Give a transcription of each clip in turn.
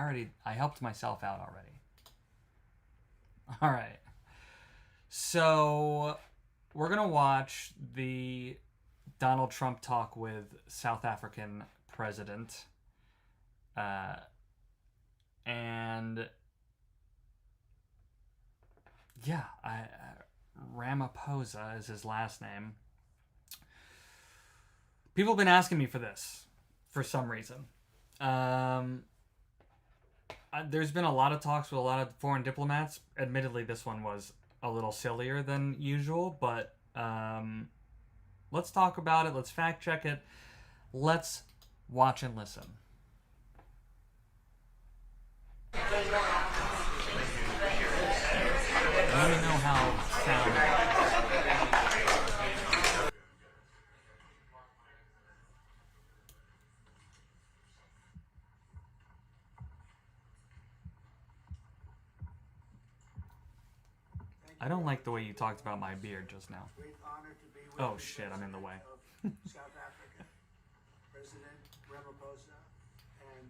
I helped myself out already. All right. So we're going to watch the Donald Trump talk with South African president. And yeah, Ramaphosa is his last name. People have been asking me for this for some reason. There's been a lot of talks with a lot of foreign diplomats. Admittedly, this one was a little sillier than usual, but let's talk about it. Let's fact check it. Let's watch and listen. Let me know how it sounds. I don't like the way you talked about my beard just now. Oh shit, I'm in the way. South Africa, President Ramaphosa, and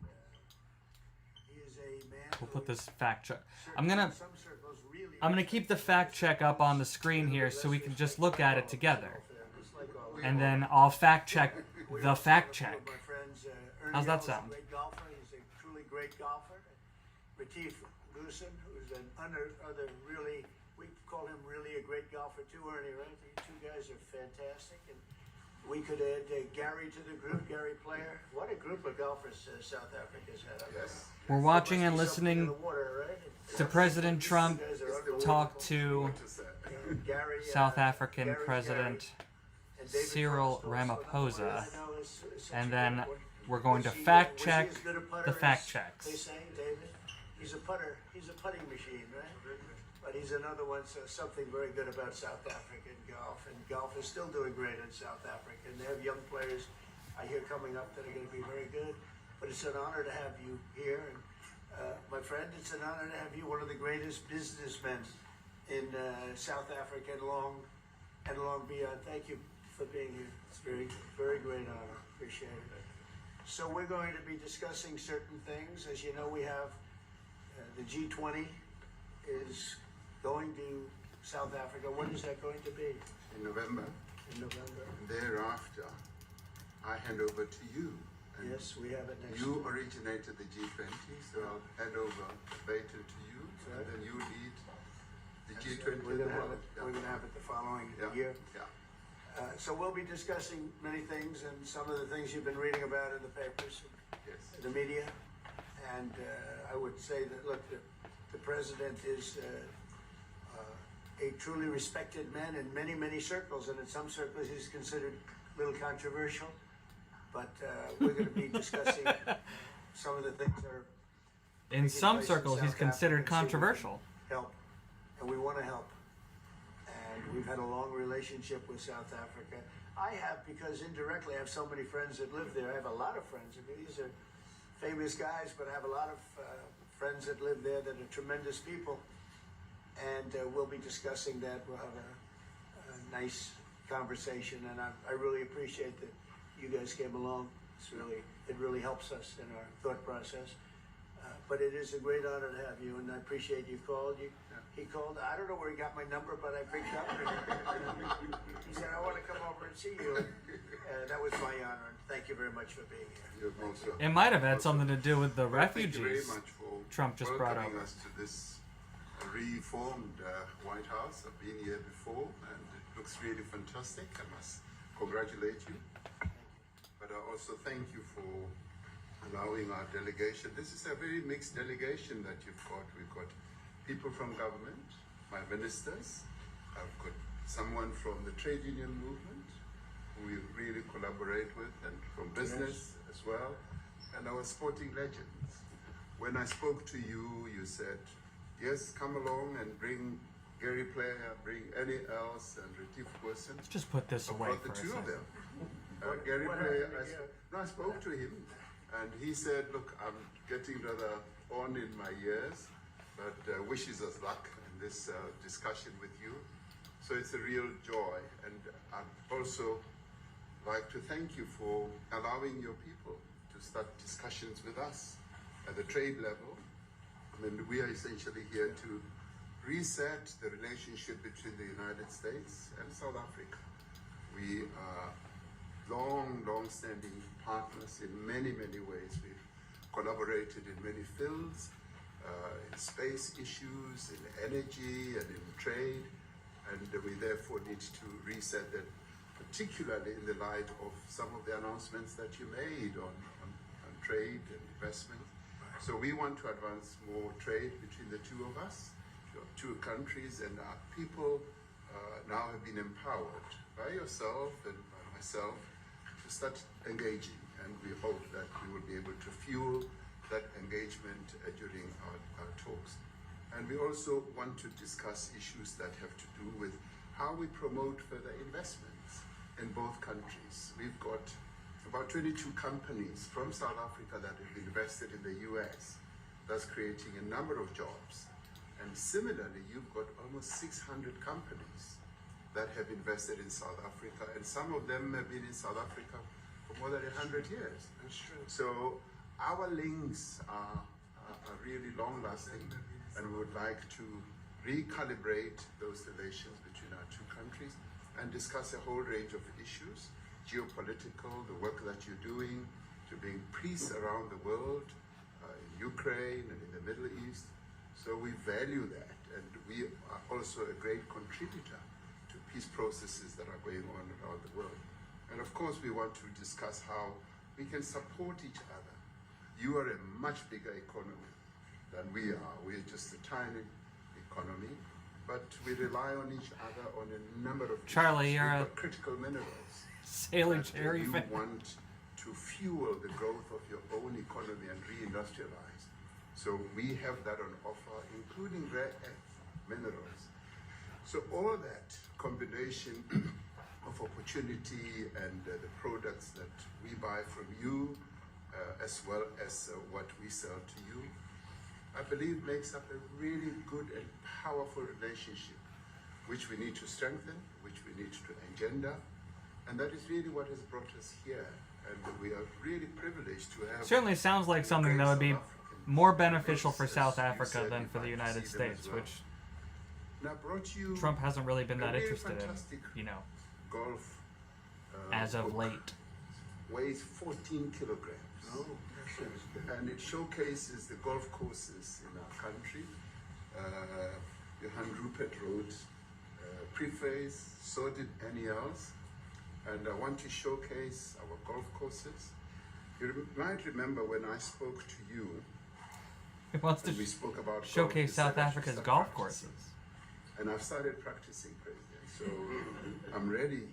he is a man. We'll put this fact check. I'm gonna keep the fact check up on the screen here so we can just look at it together, and then I'll fact check the fact check. How's that sound? He's a truly great golfer. Retief Goosen, who's another really. We call him really a great golfer too, Ernie, right? These two guys are fantastic. And we could add Gary to the group, Gary Player. What a group of golfers South Africa's had. Yes. We're watching and listening to President Trump talk to South African President Cyril Ramaphosa. And then we're going to fact check the fact checks. They say, David, he's a putter. He's a putting machine, right? But he's another one, so something very good about South African golf. And golf is still doing great in South Africa. And they have young players I hear coming up that are going to be very good. But it's an honor to have you here. And my friend, it's an honor to have you, one of the greatest businessmen in South Africa and long beyond. Thank you for being here. It's very, very great honor. Appreciate it. So we're going to be discussing certain things. As you know, we have the G20 is going to South Africa. When is that going to be? In November. In November. Thereafter, I hand over to you. And yes, we have it next You year. originated the G20, so I'll hand over the baton to you, Right. and then you lead the And G20 we're in the going to have world. it. We're going to have it the following Yeah. year. Yeah. So we'll be discussing many things, and some of the things you've been reading about in the papers, Yes. the media. And I would say that, look, the president is a truly respected man in many, many circles, and in some circles he's considered a little controversial. But we're going to be discussing some of the things that are In some place in circles, he's South considered Africa, see if we can controversial. help, and we want to help. And we've had a long relationship with South Africa. I have, because indirectly I have so many friends that live there. I have a lot of friends. I mean, these are famous guys, but I have a lot of friends that live there that are tremendous people. And we'll be discussing that. We'll have a nice conversation, and I really appreciate that you guys came along. It really helps us in our thought process. But it is a great honor to have you, and I appreciate you called. He called. I don't know where he got my number, but I picked up. He said, "I want to come over and see you." And that was my honor. And thank you very much for being here. You're most welcome. It might have had something to do with the Thank you very refugees much for Trump just brought welcoming over. us to this reformed White House. I've been here before, and it looks really fantastic. I must congratulate you. But I also thank you for allowing our delegation. This is a very mixed delegation that you've got. We've got people from government, my ministers. I've got someone from the trade union movement who we really collaborate with, and from business as well, and our sporting legends. When I spoke to you, you said, yes, come along and bring Gary Player, bring any else, and Retief Goosen. Let's just put this I away brought for the a two of second. them. Gary Player, I spoke to him, and he said, look, I'm getting rather on in my years, but wishes us luck in this discussion with you. So it's a real joy, and I'd also like to thank you for allowing your people to start discussions with us at the trade level. I mean, we are essentially here to reset the relationship between the United States and South Africa. We are long-standing partners in many ways. We've collaborated in many fields, in space issues, in energy, and in trade, and we therefore need to reset that, particularly in the light of some of the announcements that you made on trade and investment. So we want to advance more trade between the two of us, two countries, and our people now have been empowered by yourself and by myself to start engaging, and we hope that we will be able to fuel that engagement during our talks. And we also want to discuss issues that have to do with how we promote further investments in both countries. We've got about 22 companies from South Africa that have invested in the US, thus creating a number of jobs. And similarly, you've got almost 600 companies that have invested in South Africa, and some of them have been in South Africa for more than 100 years. That's true. So our links are really long-lasting, and we would like to recalibrate those relations between our two countries and discuss a whole range of issues, geopolitical, the work that you're doing to bring peace around the world, in Ukraine and in the Middle East. So we value that, and we are also a great contributor to peace processes that are going on around the world. And of course, we want to discuss how we can support each other. You are a much bigger economy than we are. We're just a tiny economy, but we rely on each other on a number of Charlie, issues. you're We've a got critical minerals. Sailor Jerry You fan. want to fuel the growth of your own economy and reindustrialize. So we have that on offer, including rare earth minerals. So all that combination of opportunity and the products that we buy from you, as well as what we sell to you, I believe makes up a really good and powerful relationship, which we need to strengthen, which we need to engender. And that is really what has brought us here. And we are really privileged to have... Certainly sounds like something that would be more beneficial for South Africa than for the United States, which Now brought you Trump hasn't really been that a really interested in, fantastic you know, golf as of book. late. Weighs 14 kilograms. Oh, that's And it showcases the golf courses in our country. Johan Rupert wrote preface, so did Annie else. And I want to showcase our golf courses. You might remember when I spoke to you, He wants to and we spoke about showcase golf, South you said I should Africa's start golf practicing. courses. And I've started practicing, President, so I'm ready.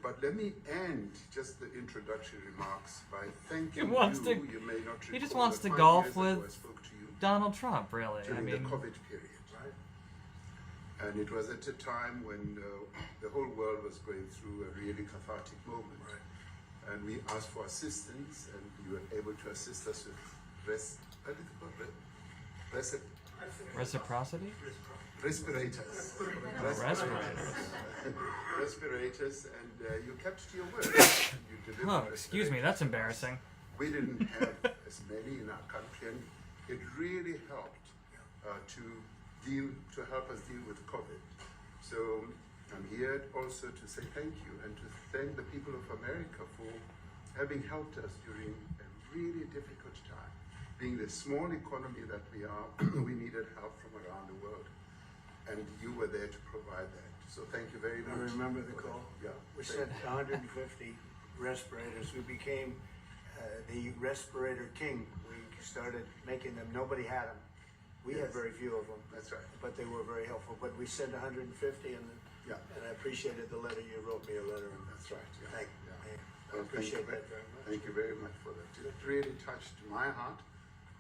But let me end just the introductory remarks by thanking wants you. to- You may not he just recall wants that to 5 golf years ago with I spoke to you Donald Trump, really. I during mean, the COVID period. right. And it was at a time when the whole world was going through a really cathartic moment. Right. And we asked for assistance, and you were able to assist us with reciprocity? respirators. Respirators. Respirators, and you kept to your word. You delivered Oh, excuse me, that's embarrassing. We didn't have as many in our country, and it really helped to help us deal with COVID. So I'm here also to say thank you and to thank the people of America for having helped us during a really difficult time. Being the small economy that we are, we needed help from around the world, and you were there to provide that. So thank you very I much. remember the for call. that. Yeah. We sent 150 respirators. We became the respirator king. We started making them. Nobody had them. We had very few of them. That's right. But they were very helpful. But we sent 150, and Yeah. I appreciated the letter. You wrote me a letter. And That's right. Yeah. Thank you. Yeah. I Well, appreciate thank you that very much. Thank you very much for that. It really touched my heart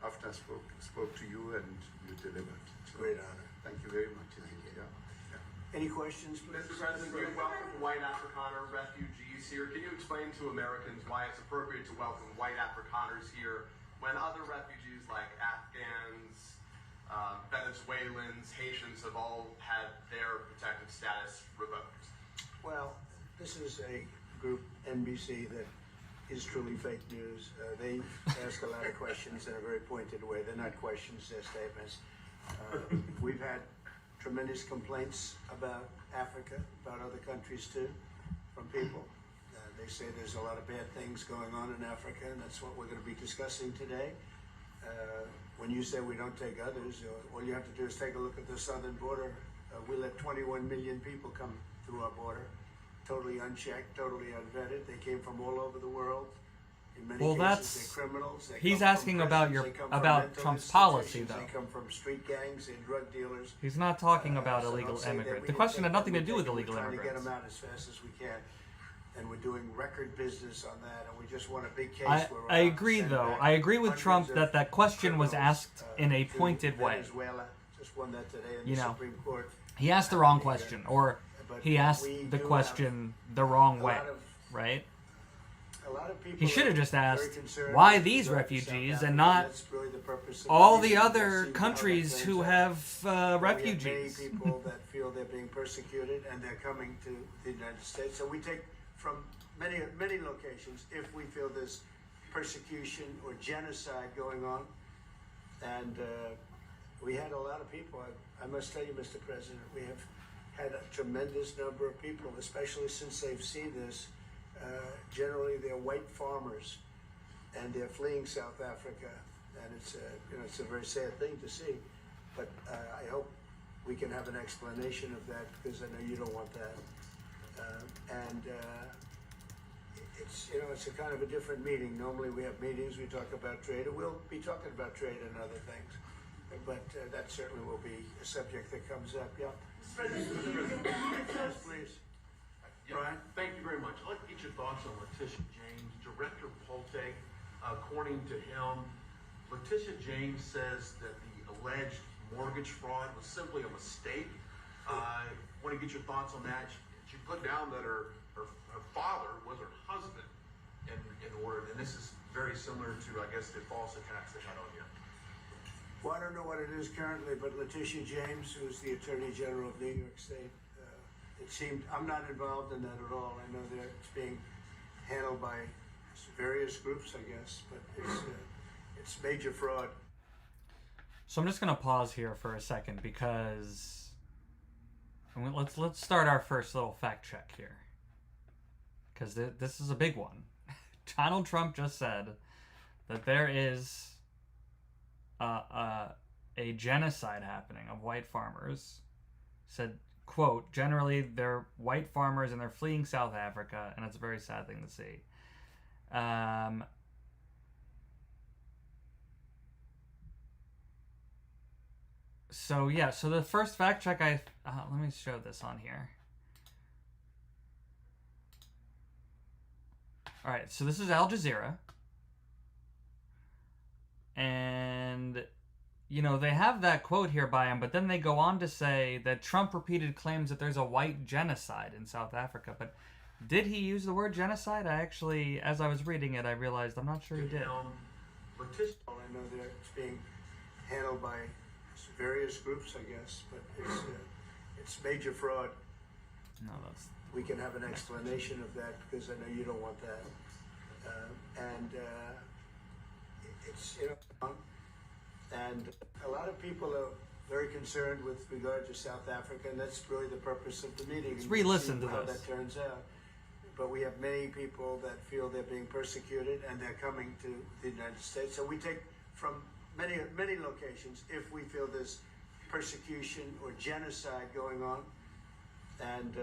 after I spoke to you and you delivered. So, Great honor. Thank you very much. Yeah. Yeah. Any questions, please? Mr. President, you welcome white Afrikaner refugees here. Can you explain to Americans why it's appropriate to welcome white Afrikaners here when other refugees like Afghans, Venezuelans, Haitians have all had their protected status revoked? Well, this is a group, NBC, that is truly fake news. They ask a lot of questions in a very pointed way. They're not questions, they're statements. We've had tremendous complaints about Africa, about other countries too, from people. They say there's a lot of bad things going on in Africa, and that's what we're going to be discussing today. When you say we don't take others, all you have to do is take a look at the southern border. We let 21 million people come through our border, totally unchecked, totally unvetted. They came from all over the world. In many cases, they're criminals. They he's come from asking prisons. about Mental Trump's policy, institutions. though. They come from street gangs and drug dealers. He's not talking about So illegal don't say that immigrants. we The didn't question take had nothing to them. do with We're illegal trying to get immigrants. them out as fast as we can. And we're doing record business on that, and we just want a big case. I agree, though. I agree with Trump that that question was asked in a pointed way. Venezuela just won that today in You the know, Supreme Court. he asked the wrong question, or he asked the question the wrong way, right? A lot of people He should have just are very asked, concerned why with these regard to refugees South and Africa. not That's really the purpose of all meeting. the We'll other see how countries that who turns have out. We have refugees? many people that feel they're being persecuted, and they're coming to the United States. So we take from many locations if we feel there's persecution or genocide going on. And we had a lot of people. I must tell you, Mr. President, we have had a tremendous number of people, especially since they've seen this. Generally, they're white farmers, and they're fleeing South Africa, and it's a very sad thing to see. But I hope we can have an explanation of that, because I know you don't want that. It's a kind of a different meeting. Normally we have meetings, we talk about trade, and we'll be talking about trade and other things. But that certainly will be a subject that comes up. Yeah. Yes, please. Brian, thank you very much. I'd like to get your thoughts on Letitia James. Director Polte, according to him, Letitia James says that the alleged mortgage fraud was simply a mistake. I want to get your thoughts on that. She put down that her father was her husband in order, and this is very similar to, I guess, the false attacks they had on you. Well, I don't know what it is currently, but Letitia James, who's the Attorney General of New York State, it seemed, I'm not involved in that at all. I know that it's being handled by various groups, I guess, but it's major fraud. So I'm just gonna pause here for a second, because let's start our first little fact check here, because this is a big one. Donald Trump just said that there is a genocide happening of white farmers. Said, quote, generally they're white farmers and they're fleeing South Africa, and it's a very sad thing to see. So yeah, so the first fact check let me show this on here. All right, so this is Al Jazeera. And, you know, they have that quote here by him, but then they go on to say that Trump repeated claims that there's a white genocide in South Africa. But did he use the word genocide? I actually, as I was reading it, I realized I'm not sure he did. Letitia, I know that it's being handled by various groups, I guess, but it's major fraud. No, that's... We can have an explanation of that, because I know you don't want that. And a lot of people are very concerned with regard to South Africa, and that's really the purpose of the meeting. Let's re-listen to how this. that turns out. But we have many people that feel they're being persecuted, and they're coming to the United States. So we take from many locations if we feel there's persecution or genocide going on. And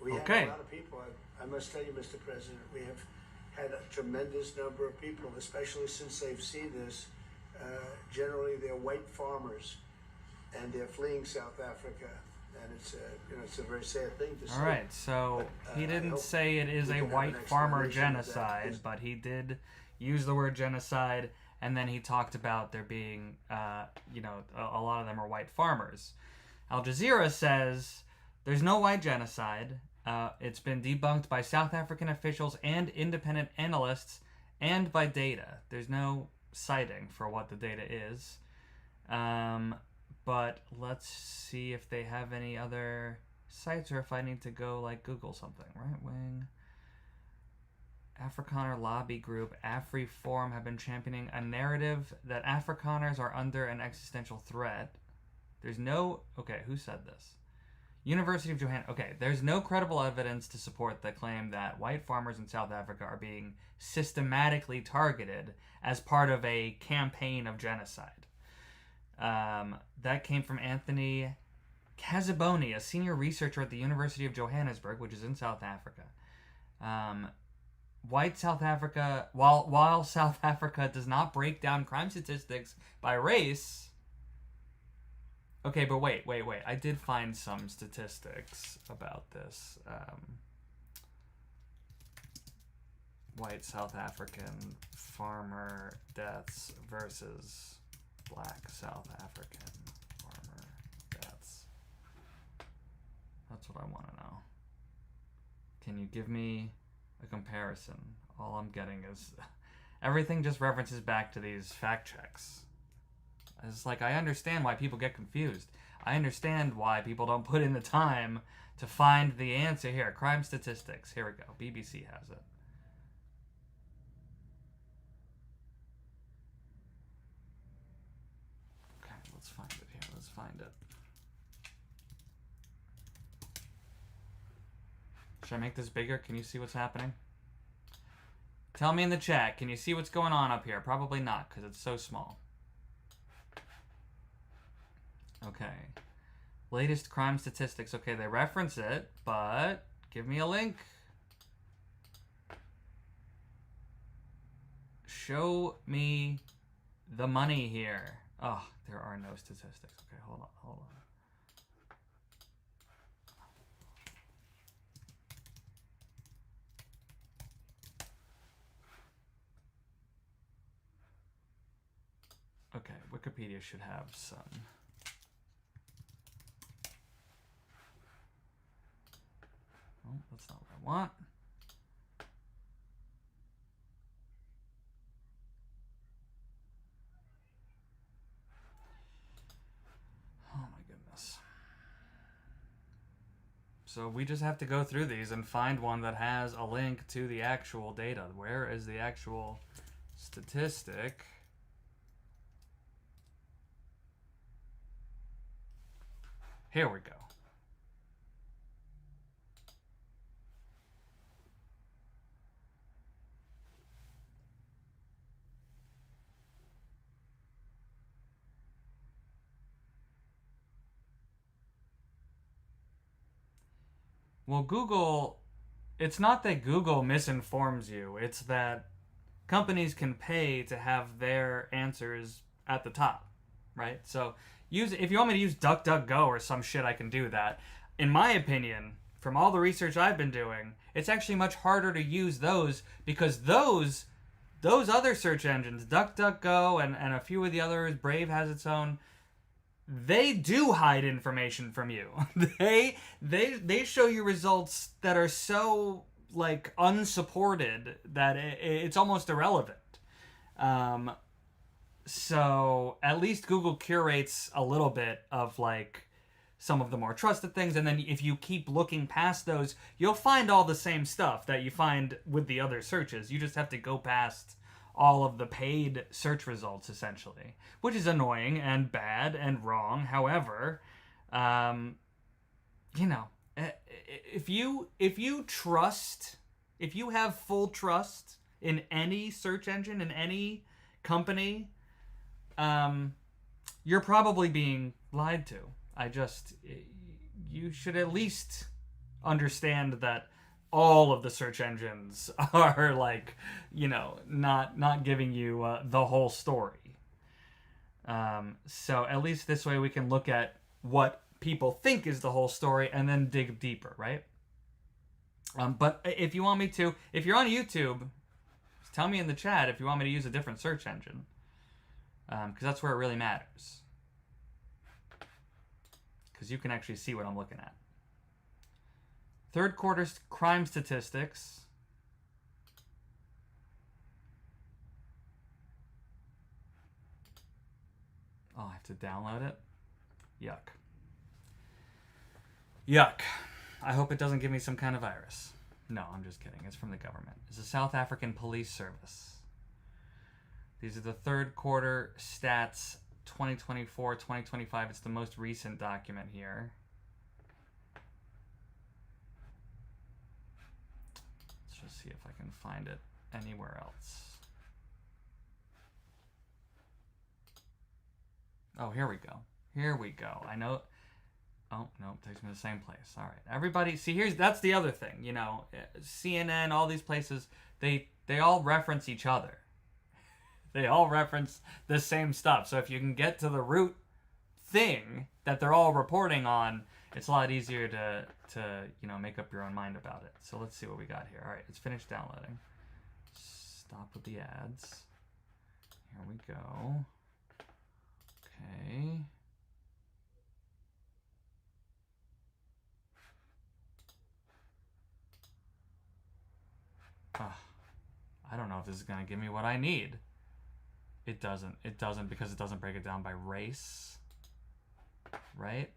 we have a lot of people. I must tell you, Mr. President, we have had a tremendous number of people, especially since they've seen this. Generally, they're white farmers, and they're fleeing South Africa, and it's a very sad thing to see. All right, so he didn't say it is a white farmer genocide, but he did use the word genocide, and then he talked about there being, a lot of them are white farmers. Al Jazeera says there's no white genocide. It's been debunked by South African officials and independent analysts, and by data. There's no citing for what the data is. But let's see if they have any other sites, or if I need to go like Google something. Right wing Afrikaner lobby group AfriForum have been championing a narrative that Afrikaners are under an existential threat. There's no... Okay, who said this? University of Johannesburg. Okay, there's no credible evidence to support the claim that white farmers in South Africa are being systematically targeted as part of a campaign of genocide. That came from Anthony Kazaboni, a senior researcher at the University of Johannesburg, which is in South Africa. White South Africa, while South Africa does not break down crime statistics by race. Okay, but wait. I did find some statistics about this. White South African farmer deaths versus black South African farmer deaths. That's what I want to know. Can you give me a comparison? All I'm getting is everything just references back to these fact checks. It's like, I understand why people get confused. I understand why people don't put in the time to find the answer here. Crime statistics. Here we go. BBC has it. Okay, let's find it here. Let's find it. Should I make this bigger? Can you see what's happening? Tell me in the chat. Can you see what's going on up here? Probably not, because it's so small. Okay. Latest crime statistics. Okay, they reference it, but give me a link. Show me the money here. Oh, there are no statistics. Okay, hold on. Okay, Wikipedia should have some. Oh, that's not what I want. Oh my goodness. So we just have to go through these and find one that has a link to the actual data. Where is the actual statistic? Here we go. Well, Google, it's not that Google misinforms you. It's that companies can pay to have their answers at the top, right? So if you want me to use DuckDuckGo or some shit, I can do that. In my opinion, from all the research I've been doing, it's actually much harder to use those because those other search engines, DuckDuckGo and a few of the others, Brave has its own, they do hide information from you. They show you results that are so like unsupported that it's almost irrelevant. So at least Google curates a little bit of like some of the more trusted things, and then if you keep looking past those, you'll find all the same stuff that you find with the other searches. You just have to go past all of the paid search results, essentially, which is annoying and bad and wrong. However, if you have full trust in any search engine, in any company, you're probably being lied to. You should at least understand that all of the search engines are like, not giving you the whole story. So at least this way we can look at what people think is the whole story and then dig deeper, right? But if you want me to, if you're on YouTube, just tell me in the chat if you want me to use a different search engine. Because that's where it really matters. Because you can actually see what I'm looking at. Third quarter crime statistics. Oh, I have to download it? Yuck. I hope it doesn't give me some kind of virus. No, I'm just kidding. It's from the government. It's the South African Police Service. These are the third quarter stats, 2024, 2025. It's the most recent document here. Let's just see if I can find it anywhere else. Oh, here we go. Here we go. I know. Oh, no, it takes me to the same place. All right. Everybody, see, that's the other thing. You know, CNN, all these places, they all reference each other. They all reference the same stuff. So if you can get to the root thing that they're all reporting on, it's a lot easier to you know, make up your own mind about it. So let's see what we got here. All right, it's finished downloading. Stop with the ads. Here we go. Okay. I don't know if this is going to give me what I need. It doesn't. It doesn't, because it doesn't break it down by race. Right?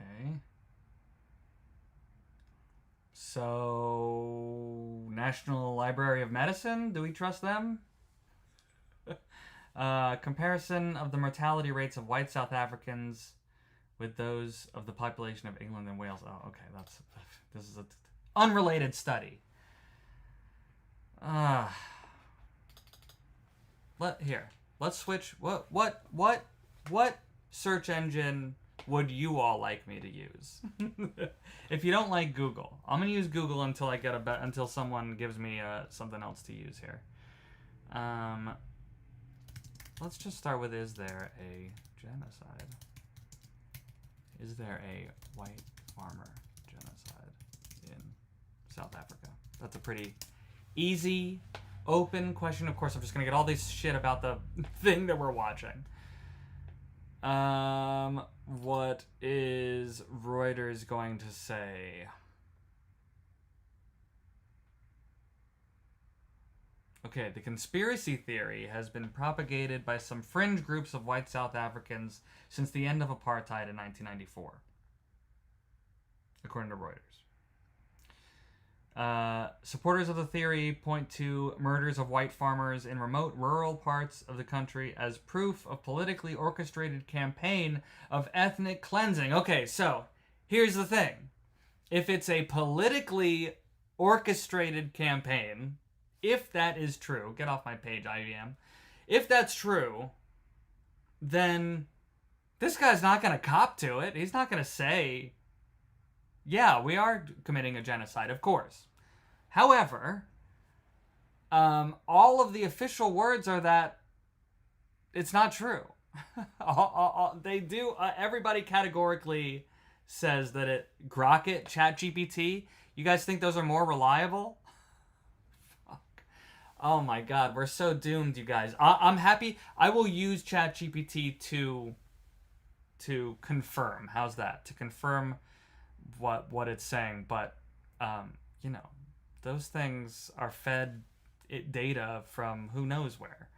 Okay. So, National Library of Medicine, do we trust them? Comparison of the mortality rates of white South Africans with those of the population of England and Wales. Oh, okay, this is an unrelated study. Let's switch. What search engine would you all like me to use? If you don't like Google, I'm gonna use Google until I get until someone gives me something else to use here. Let's just start with, is there a genocide? Is there a white farmer genocide in South Africa? That's a pretty easy, open question. Of course, I'm just gonna get all this shit about the thing that we're watching. What is Reuters going to say? Okay, the conspiracy theory has been propagated by some fringe groups of white South Africans since the end of apartheid in 1994, according to Reuters. Supporters of the theory point to murders of white farmers in remote rural parts of the country as proof of politically orchestrated campaign of ethnic cleansing. Okay, so here's the thing. If it's a politically orchestrated campaign, if that is true, get off my page, IBM. If that's true, then this guy's not going to cop to it. He's not going to say, yeah, we are committing a genocide, of course. However, all of the official words are that it's not true. They do. Everybody categorically says that Grok, ChatGPT. You guys think those are more reliable? Fuck. Oh my God, we're so doomed, you guys. I'm happy. I will use ChatGPT to confirm. How's that? To confirm what it's saying, but you know, those things are fed data from who knows where.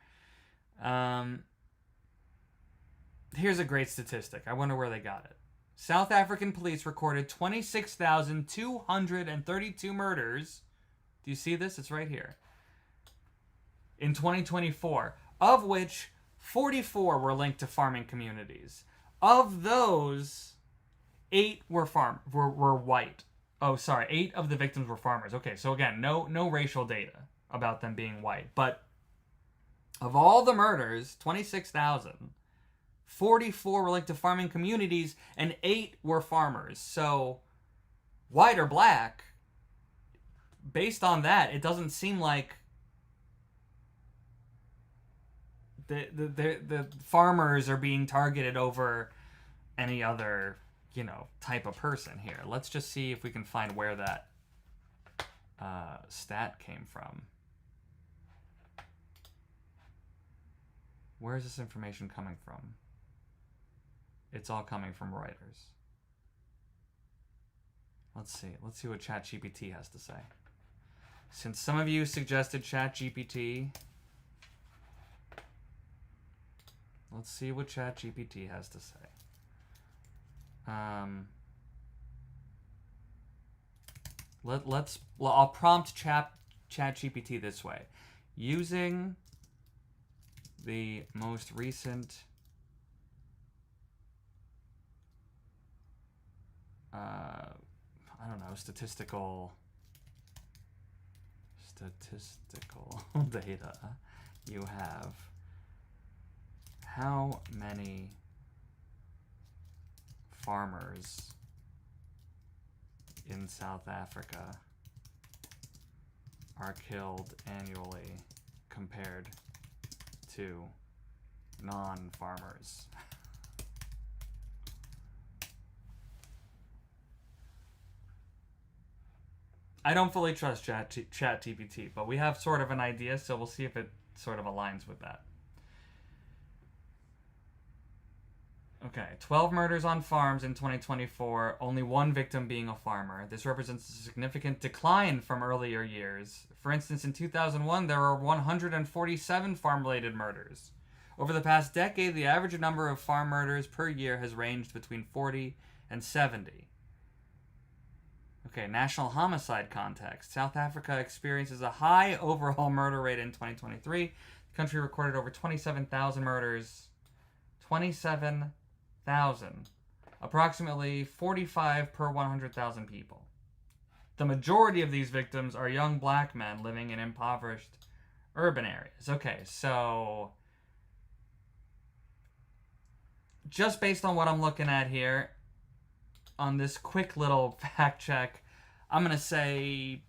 Here's a great statistic. I wonder where they got it. South African police recorded 26,232 murders. Do you see this? It's right here. In 2024, of which 44 were linked to farming communities. Of those, 8 were white. Oh, sorry. 8 of the victims were farmers. Okay, so again, no racial data about them being white. But of all the murders, 26,000, 44 were linked to farming communities, and 8 were farmers. So, white or black, based on that, it doesn't seem like the farmers are being targeted over any other, you know, type of person here. Let's just see if we can find where that stat came from. Where is this information coming from? It's all coming from Reuters. Let's see what ChatGPT has to say. Since some of you suggested ChatGPT, let's see what ChatGPT has to say. I'll prompt ChatGPT this way. Using the most recent I don't know, statistical data you have, how many farmers in South Africa are killed annually compared to non-farmers? I don't fully trust ChatGPT, but we have sort of an idea, so we'll see if it sort of aligns with that. Okay, 12 murders on farms in 2024, only one victim being a farmer. This represents a significant decline from earlier years. For instance, in 2001, there were 147 farm-related murders. Over the past decade, the average number of farm murders per year has ranged between 40 and 70. Okay, national homicide context. South Africa experiences a high overall murder rate in 2023. The country recorded over 27,000 murders. 27,000. Approximately 45 per 100,000 people. The majority of these victims are young black men living in impoverished urban areas. Okay, so just based on what I'm looking at here, on this quick little fact check, I'm going to say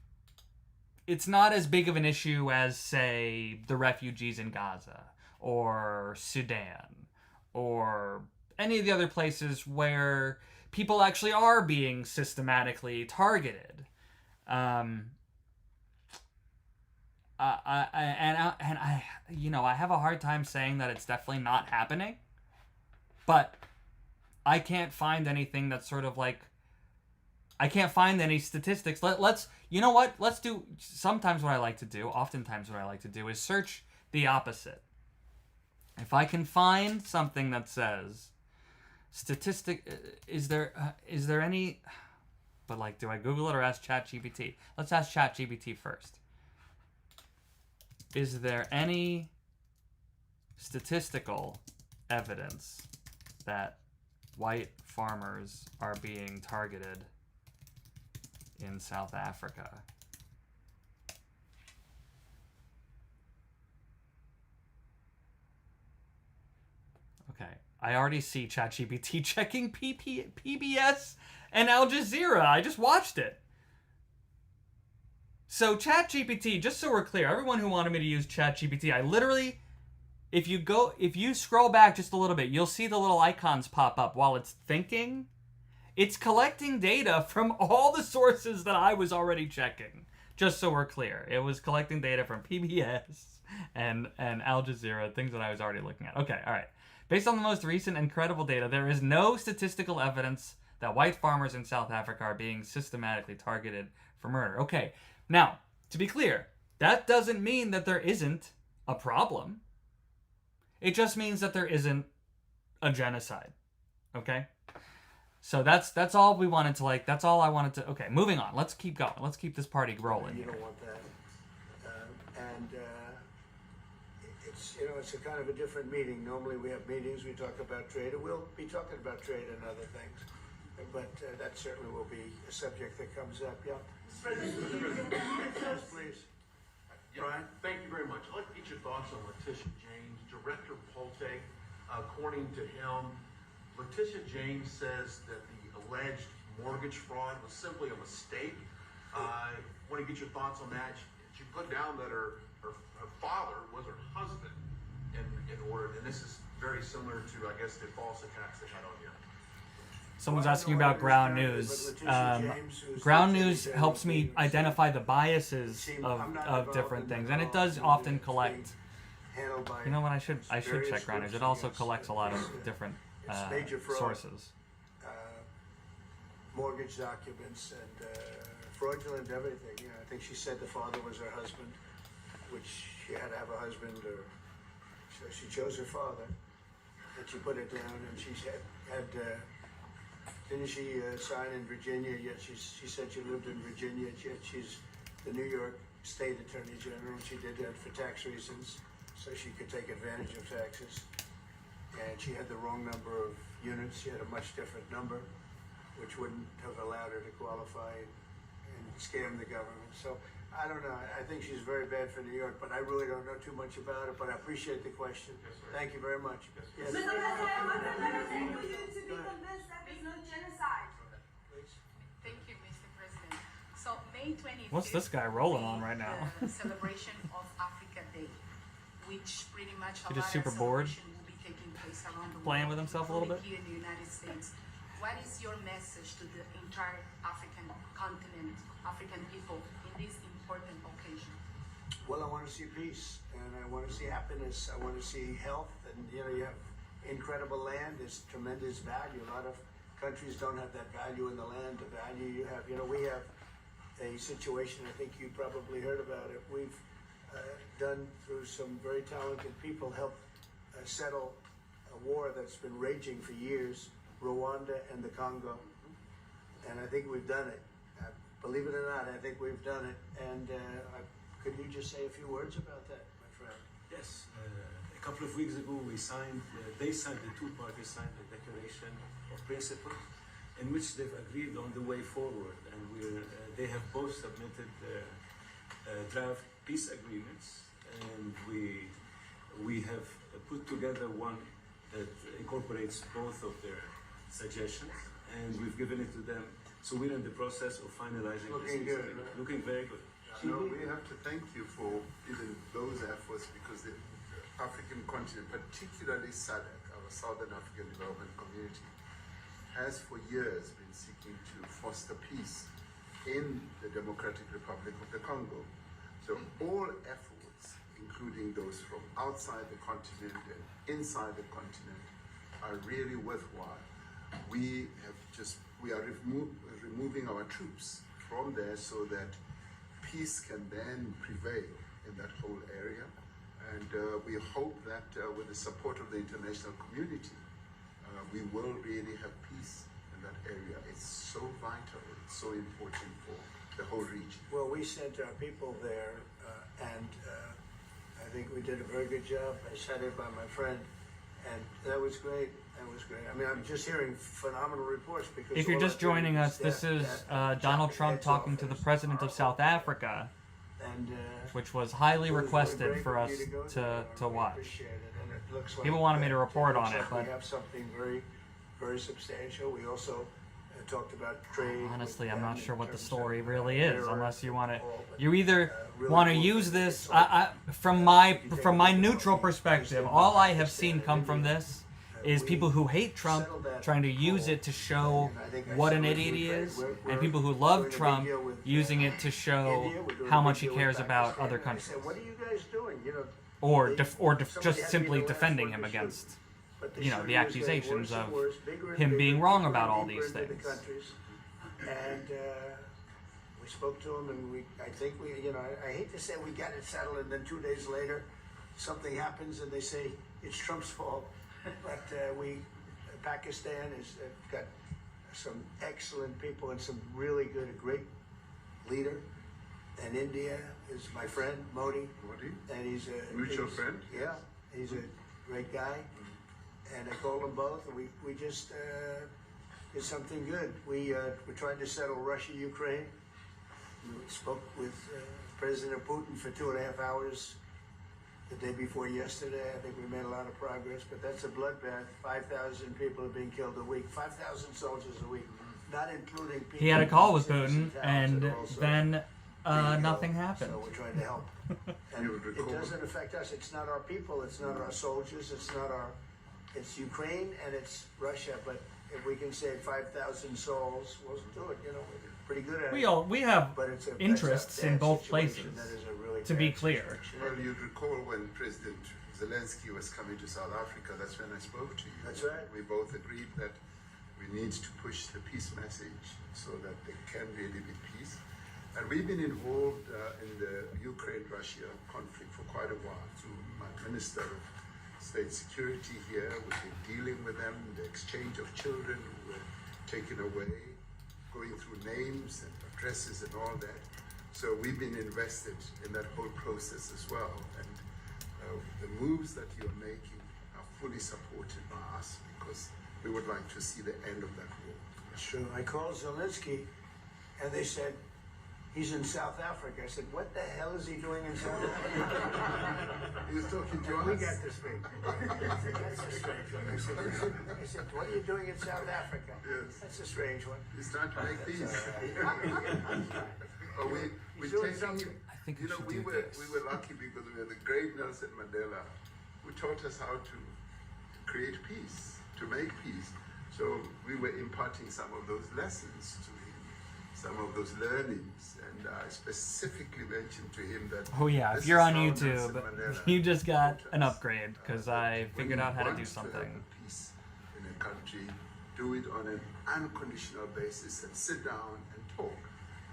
it's not as big of an issue as, say, the refugees in Gaza or Sudan or any of the other places where people actually are being systematically targeted. I have a hard time saying that it's definitely not happening, but I can't find anything that's sort of like, I can't find any statistics. Let's do, oftentimes what I like to do is search the opposite. If I can find something that says, is there any, but like, do I Google it or ask ChatGPT? Let's ask ChatGPT first. Is there any statistical evidence that white farmers are being targeted in South Africa? Okay, I already see ChatGPT checking PBS and Al Jazeera. I just watched it. So ChatGPT, just so we're clear, everyone who wanted me to use ChatGPT, I literally, if you scroll back just a little bit, you'll see the little icons pop up while it's thinking. It's collecting data from all the sources that I was already checking. Just so we're clear. It was collecting data from PBS and Al Jazeera, things that I was already looking at. Okay, all right. Based on the most recent and credible data, there is no statistical evidence that white farmers in South Africa are being systematically targeted for murder. Okay, now, to be clear, that doesn't mean that there isn't a problem. It just means that there isn't a genocide. Okay? So that's all we wanted to, like, that's all I wanted to, okay, moving on. Let's keep going. Let's keep this party rolling. You don't want that. It's a kind of a different meeting. Normally we have meetings, we talk about trade, and we'll be talking about trade and other things. But that certainly will be a subject that comes up, yeah. Yes, please. Brian, thank you very much. I'd like to get your thoughts on Letitia James. Director Polte, according to him, Letitia James says that the alleged mortgage fraud was simply a mistake. I want to get your thoughts on that. She put down that her father was her husband in order, and this is very similar to, I guess, the false attacks they had on you. Someone's asking about Ground News. Ground News helps me identify the biases of different things, and it does often collect handled by. You know what? I should various check Grinders. groups It also against, collects a lot of different it's major fraud. sources. Mortgage documents and fraudulent everything. You know, I think she said the father was her husband, which she had to have a husband, or so she chose her father. And she put it down, and she had didn't she sign in Virginia? Yet she said she lived in Virginia. Yet she's the New York State Attorney General. She did that for tax reasons, so she could take advantage of taxes. And she had the wrong number of units. She had a much different number, which wouldn't have allowed her to qualify and scam the government. So I don't know. I think she's very bad for New York, but I really don't know too much about it. But I appreciate the question. Yes, sir. Thank you very much. Yes. Mr. President, what can I say for you to be convinced that there's no genocide? Please. Thank you, Mr. President. So May 25th. What's this guy rolling on right now? The celebration of Africa Day, which pretty much a He just lot super of bored? celebration will be taking place around the Playing world, with himself a little including bit? here in the United States. What is your message to the entire African continent, African people in this important occasion? Well, I want to see peace, and I want to see happiness. I want to see health, and you know, you have incredible land. There's tremendous value. A lot of countries don't have that value in the land. The value you have. You know, we have a situation. I think you probably heard about it. We've done through some very talented people helped settle a war that's been raging for years, Rwanda and the Congo, and I think we've done it. Believe it or not, I think we've done it. And could you just say a few words about that, my friend? Yes, a couple of weeks ago they signed the two parties signed the Declaration of Principle in which they've agreed on the way forward, and they have both submitted draft peace agreements, and we have put together one that incorporates both of their suggestions, and we've given it to them. So we're in the process of finalizing Looking this. good, right? Looking very good. No, we have to thank you for even those efforts, because the African continent, particularly SADC, our Southern African Development Community, has for years been seeking to foster peace in the Democratic Republic of the Congo. So all efforts, including those from outside the continent and inside the continent, are really worthwhile. We are removing our troops from there so that peace can then prevail in that whole area. And we hope that with the support of the international community, we will really have peace in that area. It's so vital, it's so important for the whole region. Well, we sent our people there, and I think we did a very good job. I sat in by my friend, and that was great. That was great. I mean, I'm just hearing phenomenal reports because. If you're all just our training joining us, staff this is that Donald chopping Trump heads talking off to the is president of South Africa, and which was highly it was really requested brave for of us you go to there. We watch. appreciate it, and it looks like People wanted me to report looks on it, like but- we have something very, very substantial. We also talked about trade. Honestly, with I'm not them sure in what the terms story of, really is, rare unless you earth want to. and all, but, You either really want to cool. use It's this. like- From my new perspective, all I have seen come from this is people who hate Trump trying to use it to show what an idiot he is, and people who love Trump using it to show how much he cares about other countries, What are you guys doing? You know, or somebody just had to be simply the last defending one him to shoot. against. But You know, the shooting was getting accusations worse and of worse, bigger and him bigger, being wrong deeper about and all deeper these into the things. countries. And we spoke to him, and I think I hate to say we got it settled, and then 2 days later, something happens, and they say it's Trump's fault. But Pakistan has got some excellent people and some really good, a great leader. And India is my friend, Modi. Modi? And he's a Mutual he's- friend? Yeah, he's a great guy. And I called them both, and we just did something good. We're trying to settle Russia, Ukraine. We spoke with President Putin for 2.5 hours the day before yesterday. I think we made a lot of progress, but that's a bloodbath. 5,000 people are being killed a week. 5,000 soldiers a week, not including people. He had a call with citizens Putin, towns and that are also then being nothing killed. happened. So we're trying to help. And You would it recall- doesn't affect us. It's not our people. It's not our soldiers. It's Ukraine and it's Russia. But if we can save 5,000 souls, we'll do it. You know, we're pretty good at it. We have But interests that's a in bad both situation. places. That is a really To be bad clear. situation. Well, you'd recall when President Zelensky was coming to South Africa, that's when I spoke to you. That's right. We both agreed that we need to push the peace message so that there can really be peace. And we've been involved in the Ukraine-Russia conflict for quite a while through my Minister of State Security here. We've been dealing with them, the exchange of children who were taken away, going through names and addresses and all that. So we've been invested in that whole process as well. And the moves that you're making are fully supported by us because we would like to see the end of that war. That's true. I called Zelensky and they said, he's in South Africa. I said, what the hell is he doing in South Africa? He was talking to We us. got this thing. That's a strange one. I said, what are you doing in South Africa? Yes. That's a strange one. He's trying to make peace. But we He's doing take something. I think you we know, should we do were this. we were lucky because we had the great Nelson Mandela who taught us how to create peace, to make peace. So we were imparting some of those lessons to him, some of those learnings, and I specifically mentioned to him that. Oh yeah, this if you're is on how YouTube, Nelson Mandela you just got taught an us. upgrade because I When figured you out how to want do have something. peace in a country, do it on an unconditional basis and sit down and talk.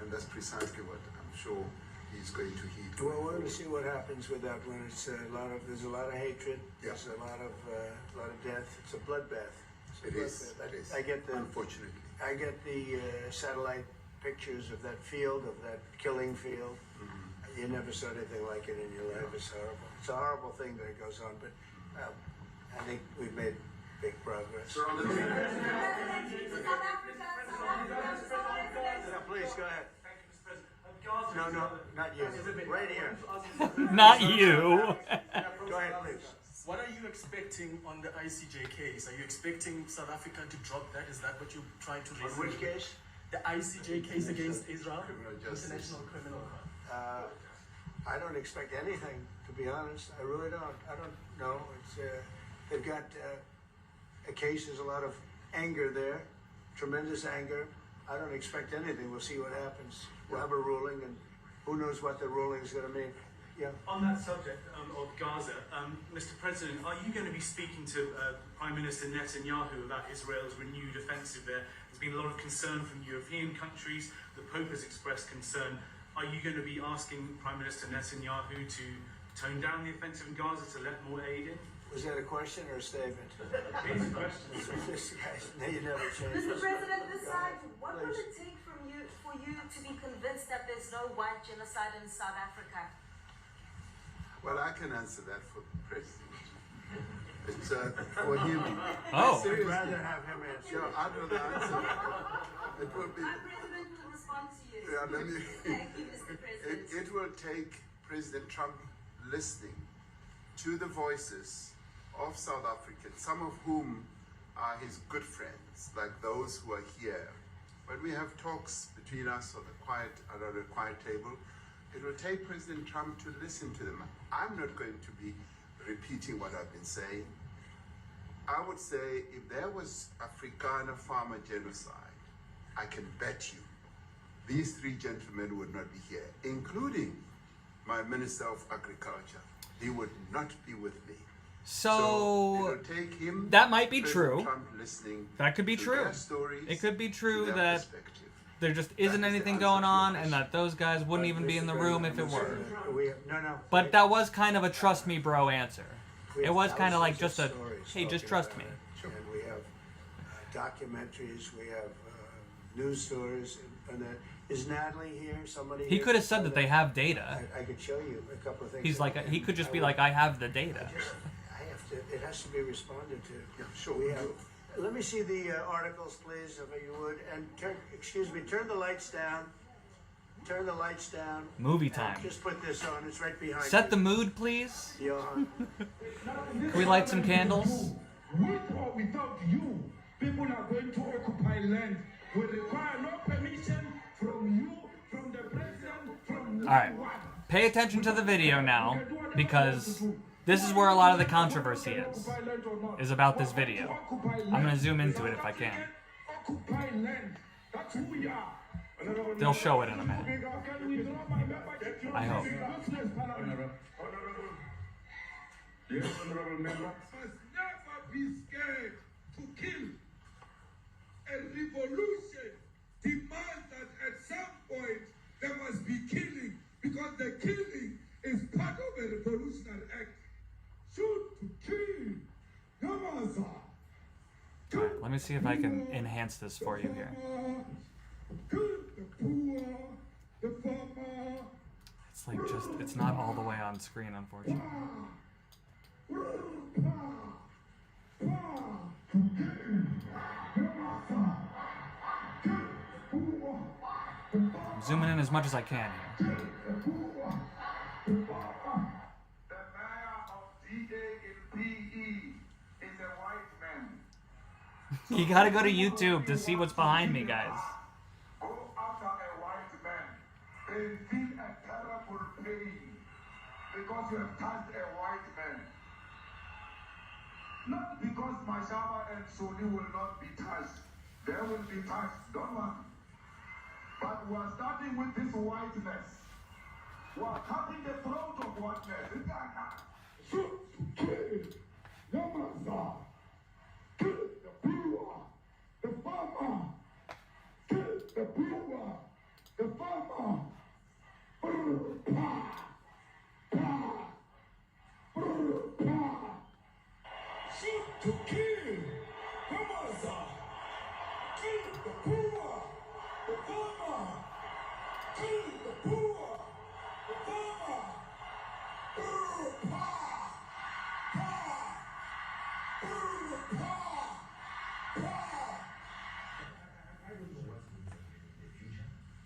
And that's precisely what I'm sure he's going to heed. Well, going we're going to forward. see what happens with that one. It's there's a lot of hatred. Yeah. There's a lot of death. It's a bloodbath. It's a It is. bloodbath. It is. I get the Unfortunately. satellite pictures of that field, of that killing field. Mm-hmm. You never saw anything like it in your life. It's horrible. It's a horrible thing that goes on, but I think we've made big progress. Sir, on the Yeah, please go ahead. Thank you, Mr. President. No, not you. Right here. Not you. Go ahead, please. What are you expecting on the ICJ case? Are you expecting South Africa to drop that? Is that what you're trying to On raise? which case? The ICJ case against Israel? Criminal justice. International Criminal Court. I don't expect anything, to be honest. I really don't. I don't know. It's they've got a case. There's a lot of anger there, tremendous anger. I don't expect anything. We'll see what happens. We'll have a ruling, and who knows what the ruling is going to mean. Yeah. On that subject of Gaza, Mr. President, are you going to be speaking to Prime Minister Netanyahu about Israel's renewed offensive there? There's been a lot of concern from European countries. The Pope has expressed concern. Are you going to be asking Prime Minister Netanyahu to tone down the offensive in Gaza to let more aid in? Was that a question or a statement? It's a question. This guy's, you never change. Mr. President, decide what will Please. it take for you to be convinced that there's no white genocide in South Africa? Well, I can answer that for the president. It's for him. Oh. I'd Seriously. rather have him answer. Yeah, I'd rather answer that. It will be. Our president will respond to you. Yeah, let me. Thank you, Mr. President. It will take President Trump listening to the voices of South Africans, some of whom are his good friends, like those who are here. When we have talks between us on around a quiet table, it will take President Trump to listen to them. I'm not going to be repeating what I've been saying. I would say if there was Afrikaner farmer genocide, I can bet you these three gentlemen would not be here, including my Minister of Agriculture. He would not be with me. So it'll take him, that might be President true. Trump listening That could be to true. their stories, It could be to true their that perspective. there just isn't That is the anything answer going to your on, and question. that those guys wouldn't even be in the room if it were. No. But that was kind of a trust me, bro answer. We It have was kind of like thousands just of a, stories hey, just talking trust about me. it. And we have documentaries, we have news stories, and is Natalie here? Somebody? He here? could have said that they have data. I could show you a couple of things. He's like, he could just be like, I have the data. I have to. It has to be responded to. Yeah, sure, We we'll have. do. Let me see the articles, please, if you would, and turn. Excuse me. Turn the lights down. Turn the lights down. Movie And time. just put this on. It's right behind. Set the you. mood, please. Johan. Can we light some candles? With or without you, people are going to occupy land. We require no permission from you, from the president, from All right. Pay attention to the video now, because this is where a lot of the controversy is about this video. I'm gonna zoom into it if I can. Occupy land. That's who we are. They'll show it in a minute. I hope. Yes, honorable member. Must never be scared to kill. A revolution demands that at some point there must be killing, because the killing is part of a revolutionary act. Shoot to kill. Yamaza. Alright, let me see if I can enhance this for you here. Kill the poor, the farmer. It's like just, it's not all the way on screen, unfortunately. I'm zooming in as much as I can here. The mayor of DA in PE is a white man. You gotta go to YouTube to see what's behind me, guys. Go after a white man. They feel a terrible pain because you have touched a white man. Not because Mashaba and Suni will not be touched. They will be touched, don't worry. But we are starting with this whiteness. We are cutting the throat of whiteness. Shoot to kill. Yamaza. Kill the poor, the farmer. Kill the poor, the farmer. Pa, pa, pa. Shoot to kill. Yamaza. Kill the poor, the farmer. Kill the poor, the farmer. Pa, pa, pa.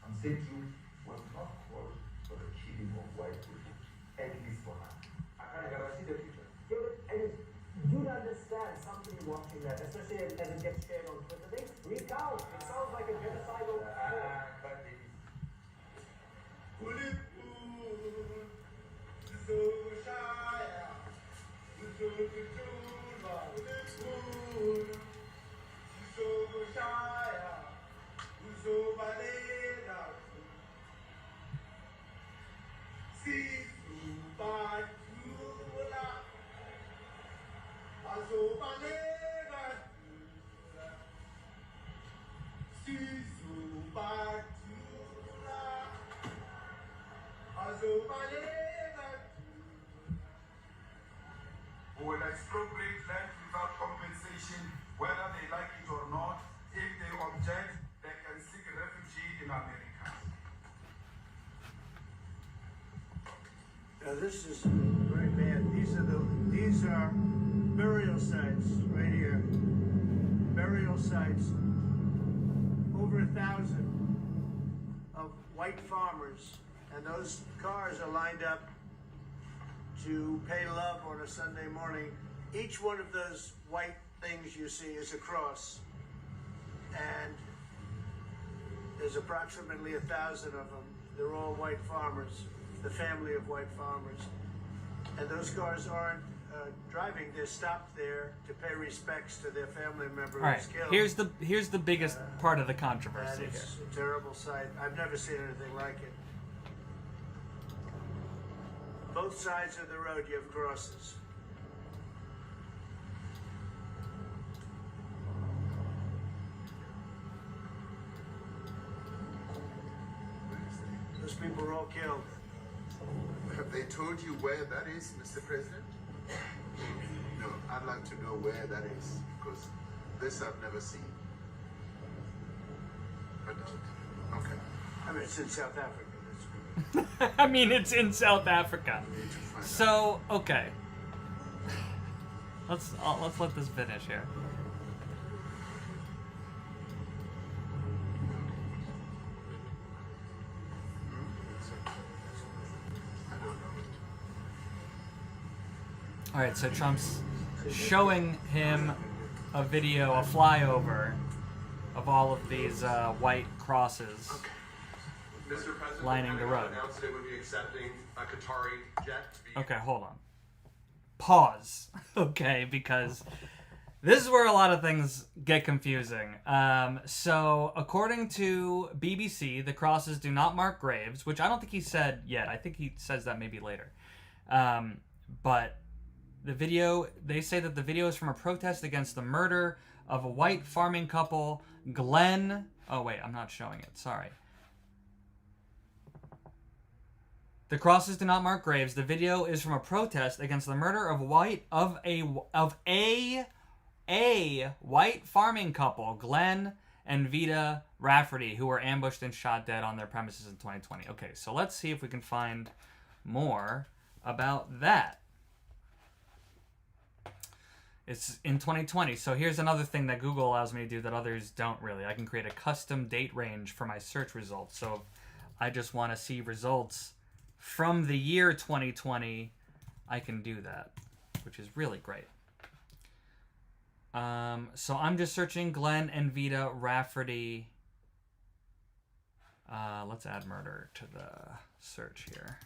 I'm saying truth was not called for the killing of white people, at least for now. I can't guarantee the future. Yeah, but I mean, you don't understand somebody watching that, especially as it gets shared on Twitter. They freak out. It sounds like a genocidal war. Who will expropriate land without compensation, whether they like it or not. If they object, they can seek refuge in America. Now this is very bad. These are burial sites right here. Burial sites. Over 1,000 of white farmers, and those cars are lined up to pay love on a Sunday morning. Each one of those white things you see is a cross, and there's approximately 1,000 of them. They're all white farmers, the family of white farmers, and those cars aren't driving. They're stopped there to pay respects to their family member All right, who's killed. here's the biggest part of the controversy And here. it's a terrible sight. I've never seen anything like it. Both sides of the road, you have crosses. Those people were all killed. Have they told you where that is, Mr. President? No, I'd like to know where that is, because this I've never seen. But, okay. I mean, it's in South Africa. That's I mean, it's in South Africa. So, okay. Let's let this finish here. All right, so Trump's showing him a video, a flyover of all of these white crosses Mr. President, lining the road. announced it would be accepting a Qatari jet to be Okay, hold on. Pause. Okay, because this is where a lot of things get confusing. So, according to BBC, the crosses do not mark graves, which I don't think he said yet. I think he says that maybe later. But The video, they say that the video is from a protest against the murder of a white farming couple, Glenn. Oh wait, I'm not showing it. Sorry. The crosses do not mark graves. The video is from a protest against the murder of a white farming couple, Glenn and Vida Rafferty, who were ambushed and shot dead on their premises in 2020. Okay, so let's see if we can find more about that. It's in 2020. So here's another thing that Google allows me to do that others don't really. I can create a custom date range for my search results. So if I just want to see results from the year 2020, I can do that, which is really great. So I'm just searching Glenn and Vida Rafferty. Let's add murder to the search here.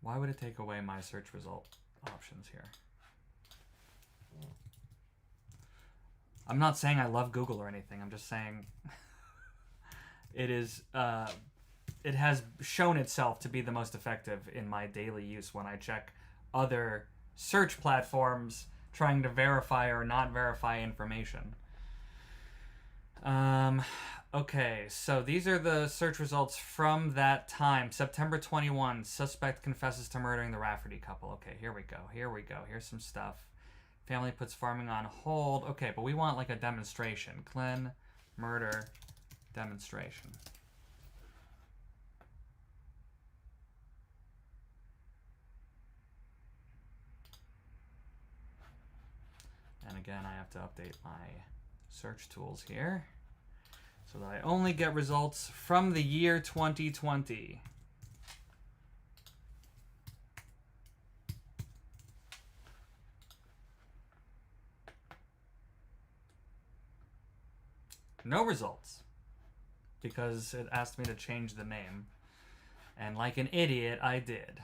Why would it take away my search result options here? I'm not saying I love Google or anything. I'm just saying it has shown itself to be the most effective in my daily use when I check other search platforms trying to verify or not verify information. Okay, so these are the search results from that time. September 21, suspect confesses to murdering the Rafferty couple. Okay, here we go. Here's some stuff. Family puts farming on hold. Okay, but we want like a demonstration. Glenn, murder, demonstration. And again, I have to update my search tools here so that I only get results from the year 2020. No results, because it asked me to change the name. And like an idiot, I did.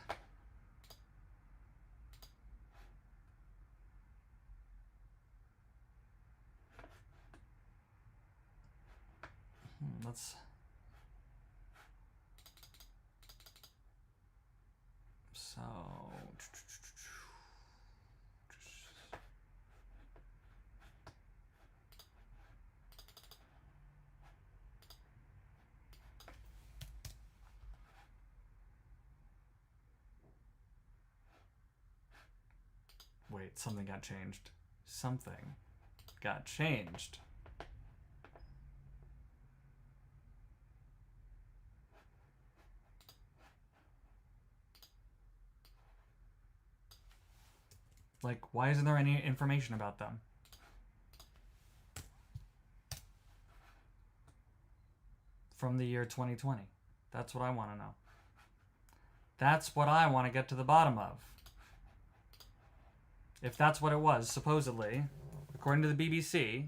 Let's... So... Wait, something got changed. Something got changed. Like, why isn't there any information about them? From the year 2020. That's what I want to know. That's what I want to get to the bottom of. If that's what it was, supposedly, according to the BBC.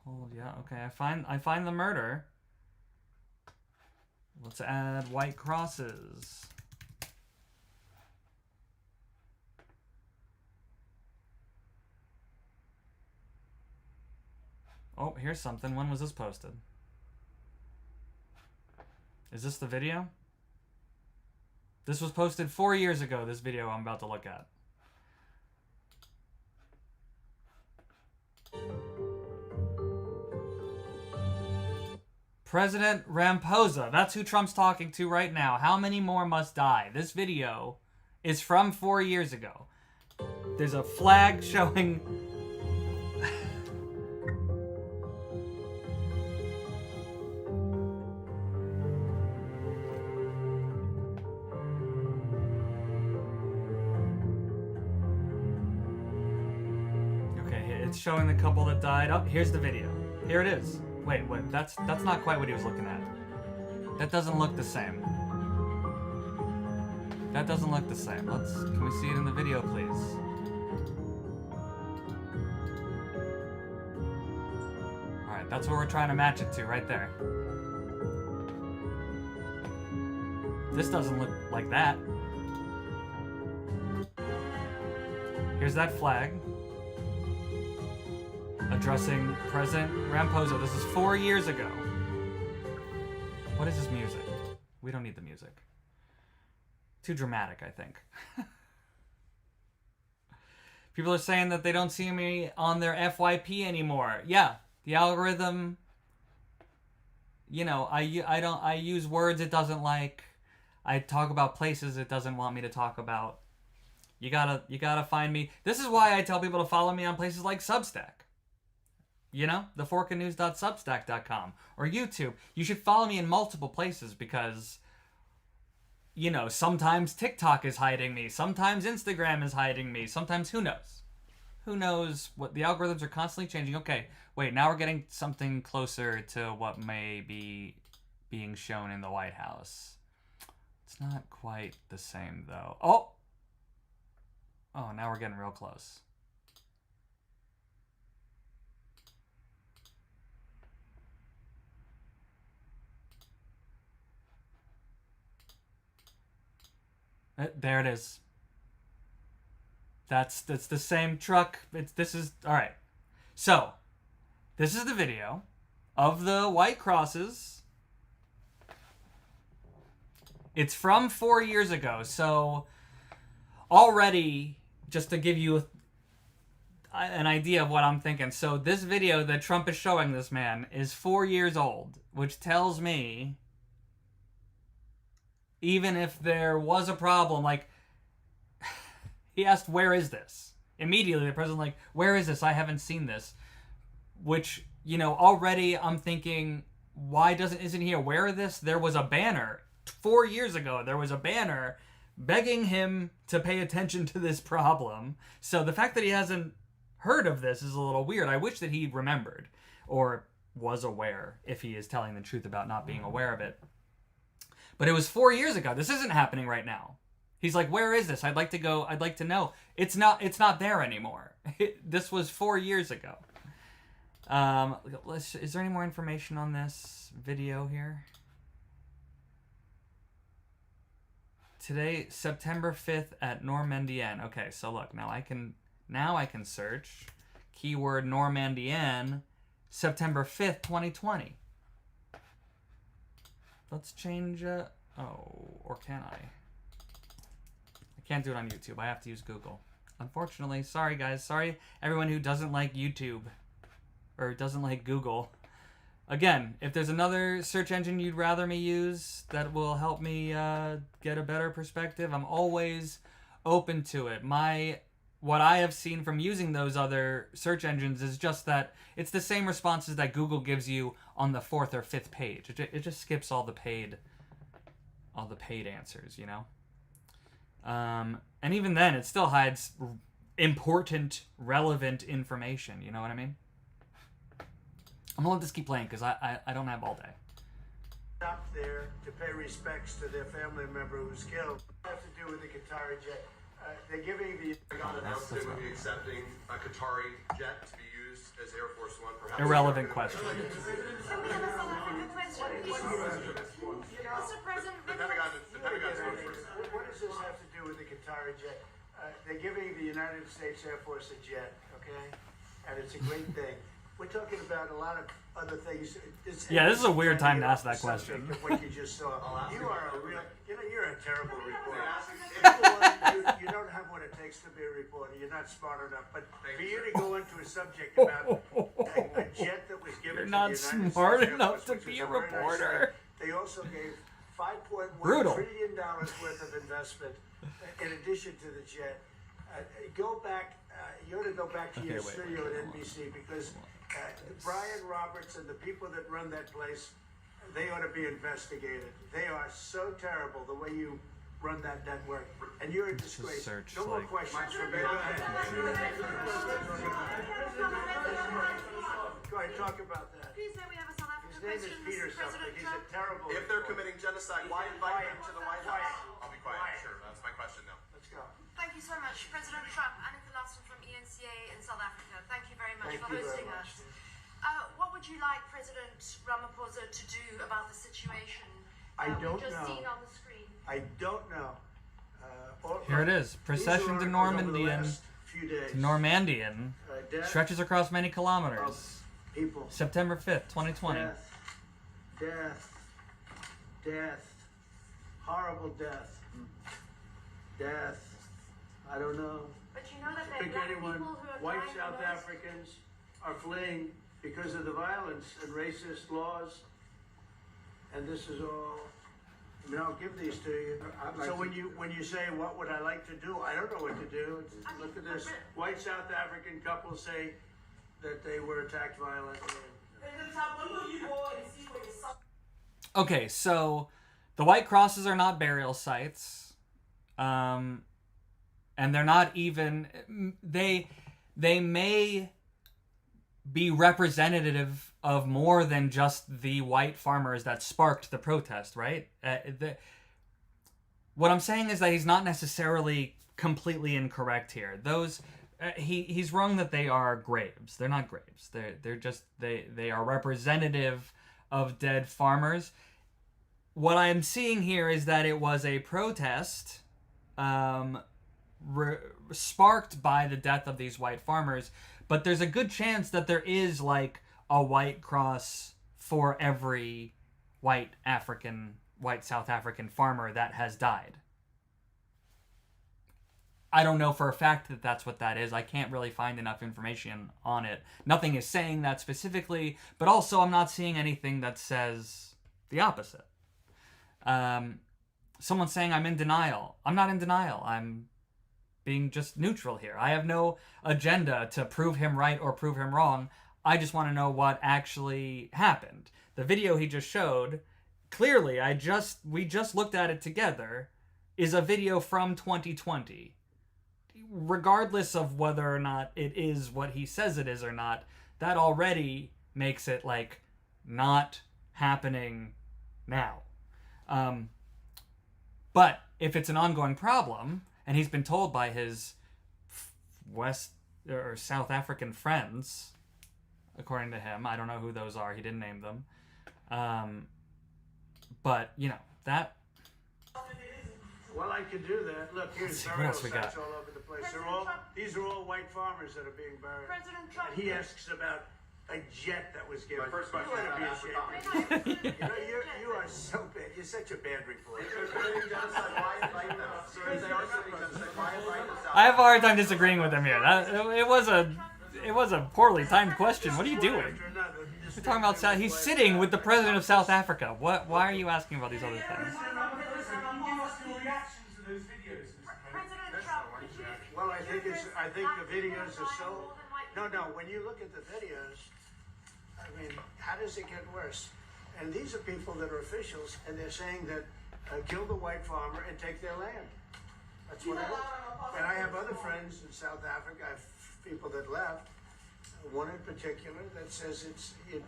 Hold, yeah, okay. I find the murder. Let's add white crosses. Oh, here's something. When was this posted? Is this the video? This was posted 4 years ago, this video I'm about to look at. President Ramaphosa. That's who Trump's talking to right now. How many more must die? This video is from 4 years ago. There's a flag showing... It's showing the couple that died. Oh, here's the video. Here it is. Wait, that's not quite what he was looking at. That doesn't look the same. That doesn't look the same. Can we see it in the video, please? Alright, that's what we're trying to match it to, right there. This doesn't look like that. Here's that flag. Addressing President Ramaphosa. This is 4 years ago. What is this music? We don't need the music. Too dramatic, I think. People are saying that they don't see me on their FYP anymore. Yeah, the algorithm, you know, I use words it doesn't like. I talk about places it doesn't want me to talk about. You gotta find me. This is why I tell people to follow me on places like Substack. You know, theforkandnews.substack.com or YouTube. You should follow me in multiple places because, you know, sometimes TikTok is hiding me. Sometimes Instagram is hiding me. Sometimes who knows? Who knows what the algorithms are constantly changing. Okay, wait, now we're getting something closer to what may be being shown in the White House. It's not quite the same though. Oh, now we're getting real close. There it is. That's the same truck. This is all right. So, this is the video of the white crosses. It's from 4 years ago. So, already, just to give you an idea of what I'm thinking. So, this video that Trump is showing this man is 4 years old, which tells me even if there was a problem, like, he asked, where is this? Immediately, the president, like, where is this? I haven't seen this. Which, you know, already I'm thinking, why isn't he aware of this? There was a banner 4 years ago. There was a banner begging him to pay attention to this problem. So the fact that he hasn't heard of this is a little weird. I wish that he remembered or was aware, if he is telling the truth about not being aware of it. But it was 4 years ago. This isn't happening right now. He's like, where is this? I'd like to go. I'd like to know. It's not there anymore. This was 4 years ago. Is there any more information on this video here? Today, September 5th at Normandienne. Okay, so look, now I can search keyword Normandienne, September 5th, 2020. Let's change, or can I? I can't do it on YouTube. I have to use Google. Unfortunately, sorry guys. Sorry everyone who doesn't like YouTube or doesn't like Google. Again, if there's another search engine you'd rather me use that will help me get a better perspective, I'm always open to it. What I have seen from using those other search engines is just that it's the same responses that Google gives you on the 4th or 5th page. It just skips all the paid answers, you know? And even then, it still hides important, relevant information. You know what I mean? I'm gonna let this keep playing because I don't have all day. Stop there to pay respects to their family member who's killed. What does it have to do with the Qatari jet? They're giving the... God announced they would be accepting a Qatari jet to be used as Air Force One. Perhaps irrelevant question. Can we have a South African question? Mr. President, the Pentagon spokesperson. What does this have to do with the Qatari jet? They're giving the United States Air Force a jet, okay? And it's a great thing. We're talking about a lot of other things. Yeah, this is a weird time to ask that question. What you just saw. You are a real, you're a terrible reporter. You don't have what it takes to be a reporter. You're not smart enough. But for you to go into a subject about a jet that was given to the United States Air Force, smart enough to be a reporter. They also gave $5.1 trillion worth of investment in addition to the jet. Go back. You ought to go back to your studio at NBC because Brian Roberts and the people that run that place, they ought to be investigated. They are so terrible the way you run that network, and you're a disgrace. No more questions from me. Go ahead. Go ahead, talk about that. Please may we have a South African His name is question, Peter Mr. something. President He's Trump? a terrible. If they're committing genocide, why invite them to the White House? I'll be quiet. Sure, that's my question now. Let's go. Thank you so much, President Trump. Annika Laston from ENCA in South Africa. Thank you very much for hosting us. What would you like President Ramaphosa to do about the situation I don't we've just know. seen on the screen? I don't know. Here it is. Procession to Normandian. To Normandian stretches across many kilometers. People. September 5th, 2020. Death. Horrible death. Death. I don't know. But you know that there are Pick black anyone. people who are White dying South on those- Africans are fleeing because of the violence and racist laws. And this is all. I mean, I'll give these to you. So when you say what would I like to do, I don't know what to do. Look at this. White South African couple say that they were attacked violently. Okay, so the white crosses are not burial sites, and they're not even. They may be representative of more than just the white farmers that sparked the protest, right? What I'm saying is that he's not necessarily completely incorrect here. Those he's wrong that they are graves. They're not graves. They're just they are representative of dead farmers. What I'm seeing here is that it was a protest sparked by the death of these white farmers, but there's a good chance that there is like a white cross for every white South African farmer that has died. I don't know for a fact that that's what that is. I can't really find enough information on it. Nothing is saying that specifically, but also I'm not seeing anything that says the opposite. Someone's saying I'm in denial. I'm not in denial. I'm being just neutral here. I have no agenda to prove him right or prove him wrong. I just want to know what actually happened. The video he just showed, clearly, we just looked at it together, is a video from 2020. Regardless of whether or not it is what he says it is or not, that already makes it like not happening now. But if it's an ongoing problem, and he's been told by his West or South African friends, according to him, I don't know who those are, he didn't name them, but you know that. Well, I could do that. Look, here's burial sites all over the place. These are all white farmers that are being buried. President Trump. And he asks about a jet that was given. My first question You ought to be ashamed. is- You are so bad. You're such a bad reporter. I have a hard time disagreeing with him here. It was a poorly timed question. What are you doing? You're talking about he's sitting with the president of South Africa. What? Why are you asking about these other things? Well, I think the videos are so. No. When you look at the videos, I mean, how does it get worse? And these are people that are officials, and they're saying that kill the white farmer and take their land. That's what it is. And I have other friends in South Africa. I have people that left. One in particular that says you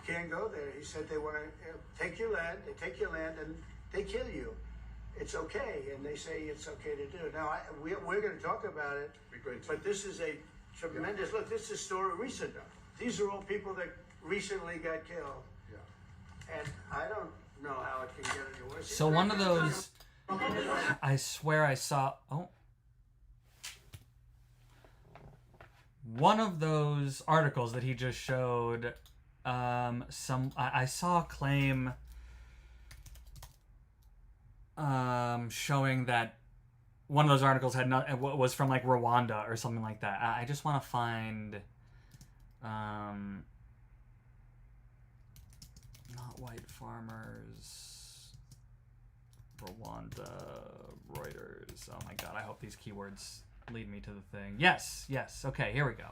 can't go there. He said they want to take your land. They take your land and they kill you. It's okay, and they say it's okay to do. Now we're going to talk about it. But this is a tremendous look. This is a story recent. These are all people that recently got killed. Yeah. And I don't know how it can get any worse. So one of those, I swear I saw. Oh. One of those articles that he just showed, I saw a claim showing that one of those articles was from like Rwanda or something like that. I just want to find not white farmers, Rwanda, Reuters. Oh my god, I hope these keywords lead me to the thing. Yes. Okay, here we go.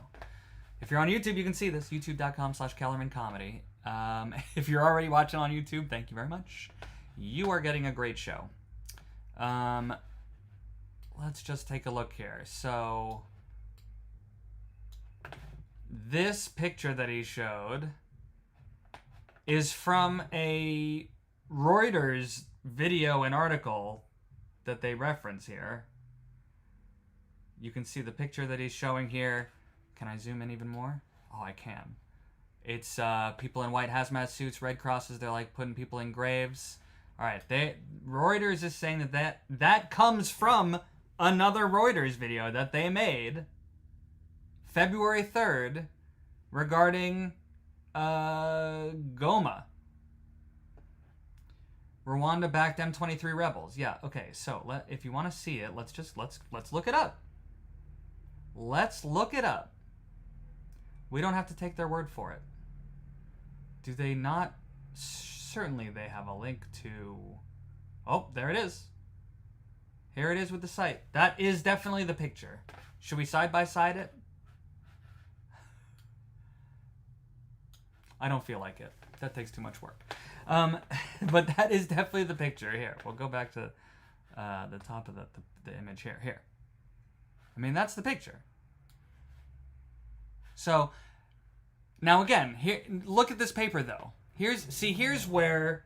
If you're on YouTube, you can see this. YouTube.com/KellermanComedy. If you're already watching on YouTube, thank you very much. You are getting a great show. Let's just take a look here. So, this picture that he showed is from a Reuters video and article that they reference here. You can see the picture that he's showing here. Can I zoom in even more? Oh, I can. It's people in white hazmat suits, red crosses. They're like putting people in graves. All right, Reuters is saying that comes from another Reuters video that they made February 3rd regarding Goma. Rwanda backed M23 rebels. Yeah, okay. So, if you want to see it, let's look it up. Let's look it up. We don't have to take their word for it. Do they not? Certainly they have a link to... Oh, there it is. Here it is with the site. That is definitely the picture. Should we side-by-side it? I don't feel like it. That takes too much work. But that is definitely the picture. Here, we'll go back to the top of the image here. Here. I mean, that's the picture. So, now again, here, look at this paper, though. Here's where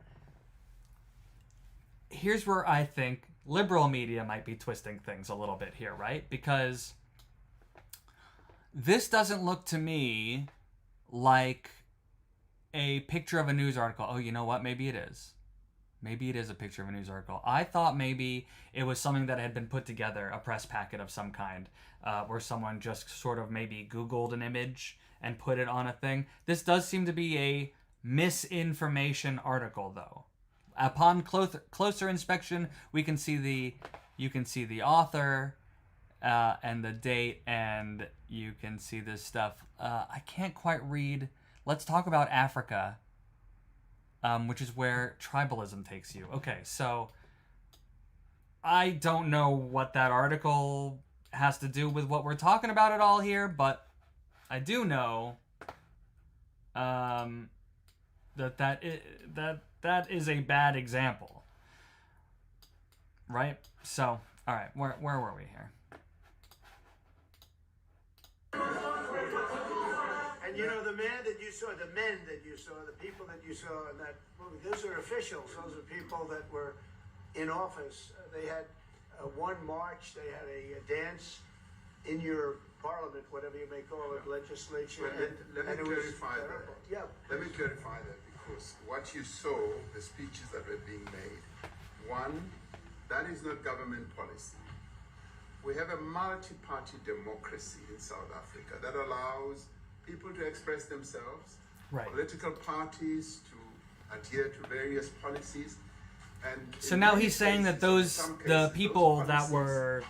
I think liberal media might be twisting things a little bit here, right? Because this doesn't look to me like a picture of a news article. Oh, you know what? Maybe it is. Maybe it is a picture of a news article. I thought maybe it was something that had been put together, a press packet of some kind, where someone just sort of maybe Googled an image and put it on a thing. This does seem to be a misinformation article, though. Upon closer inspection, you can see the author and the date, and you can see this stuff. I can't quite read. Let's talk about Africa, which is where tribalism takes you. Okay, so I don't know what that article has to do with what we're talking about at all here, but I do know that is a bad example, right? So, all right, where were we here? And you know, the men that you saw, the people that you saw in that movie, those are officials. Those are people that were in office. They had one march, they had a dance in your parliament, whatever you may call it, legislature. Let me clarify that. Yeah. Let me clarify that, because what you saw, the speeches that were being made, one, that is not government policy. We have a multi-party democracy in South Africa that allows people to express themselves, right. Political parties to adhere to various policies. And so now he's saying that the people that were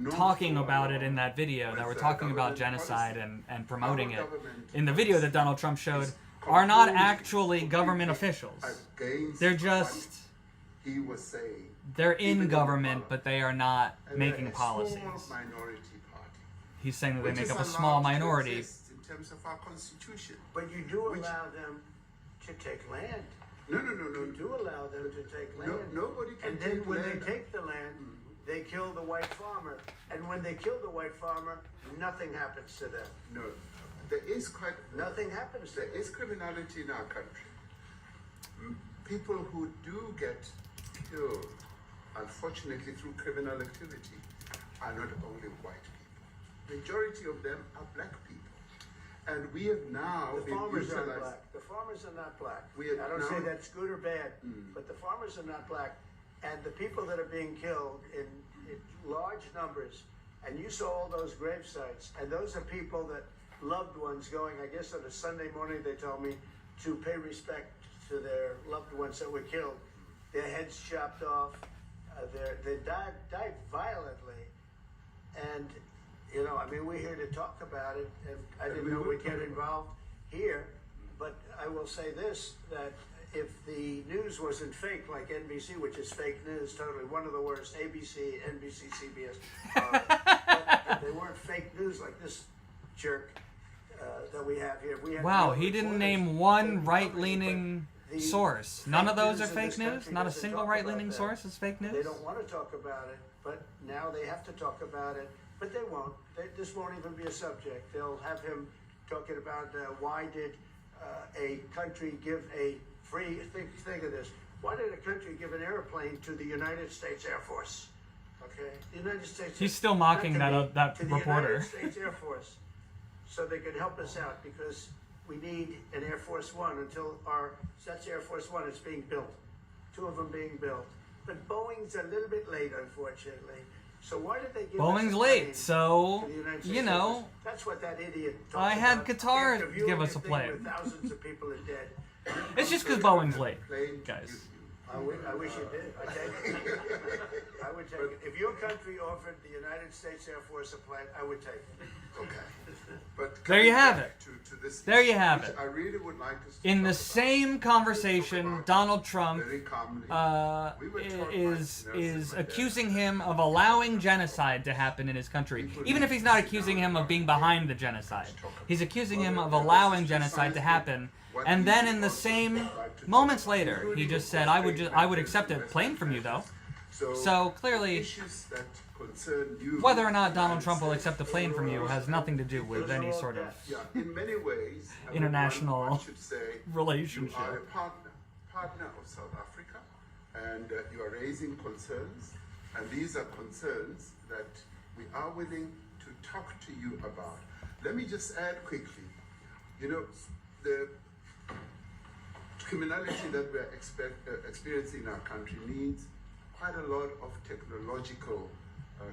talking about it in that video, that were talking about genocide and promoting it in the video that Donald Trump showed, are not actually government officials. They're just... He was saying... They're in government, but they are not making policies. He's saying that they make up a small minority. In terms of our constitution. But you do allow them to take land. No. You do allow them to take land. Nobody can and then take when land. they take the land, they kill the white farmer. And when they kill the white farmer, nothing happens to them. No. There is nothing happens to them. There is criminality in our country. People who do get killed, unfortunately, through criminal activity, are not only white people. Majority of them are black people. And we have now... The farmers are black. The farmers are not black. I don't say that's good or bad, but the farmers are not black. And the people that are being killed in large numbers, and you saw all those grave sites, and those are people that loved ones going, I guess on a Sunday morning, they told me, to pay respect to their loved ones that were killed. Their heads chopped off. They died violently. And... You know, I mean, we're here to talk about it, and I didn't know we'd get involved here, but I will say this, that if the news wasn't fake, like NBC, which is fake news, totally, one of the worst, ABC, NBC, CBS, but if they weren't fake news like this jerk that we have here. Wow, he didn't name one right-leaning source. None of those are fake news? Not a single right-leaning source is fake news? They don't want to talk about it, but now they have to talk about it. But they won't. This won't even be a subject. They'll have him talking about why did a country give a free... Think of this. Why did a country give an airplane to the United States Air Force? Okay? The United States... He's still mocking that reporter. The United States Air Force. So they could help us out, because we need an Air Force One until that's Air Force One. It's being built. 2 of them being built. But Boeing's a little bit late, unfortunately. So why did they give Boeing's us a late, plane so, to the United States? you know, That's what that idiot I talked had about. Qatar After viewing give us the a thing plane. where thousands of people are dead. It's just because Boeing's late, guys. I wish you did. I take it. I would take it. If your country offered the United States Air Force a plane, I would take it. Okay. But There you have it. to this There you issue, have which it. I really would like us to In the talk same conversation, Donald Trump very calmly. is accusing him of allowing genocide to happen in his country. Even if he's not accusing him of being behind the genocide. He's accusing him of allowing genocide to happen. And then in the same moments later, he just said, I would accept a plane from you though. So clearly, issues that concern you, whether or not Donald Trump will accept a plane from you has nothing to do with any sort of yeah, in many ways, international one should say relationship. You are a partner of South Africa, and you are raising concerns, and these are concerns that we are willing to talk to you about. Let me just add quickly, you know, the criminality that we're experiencing in our country needs quite a lot of technological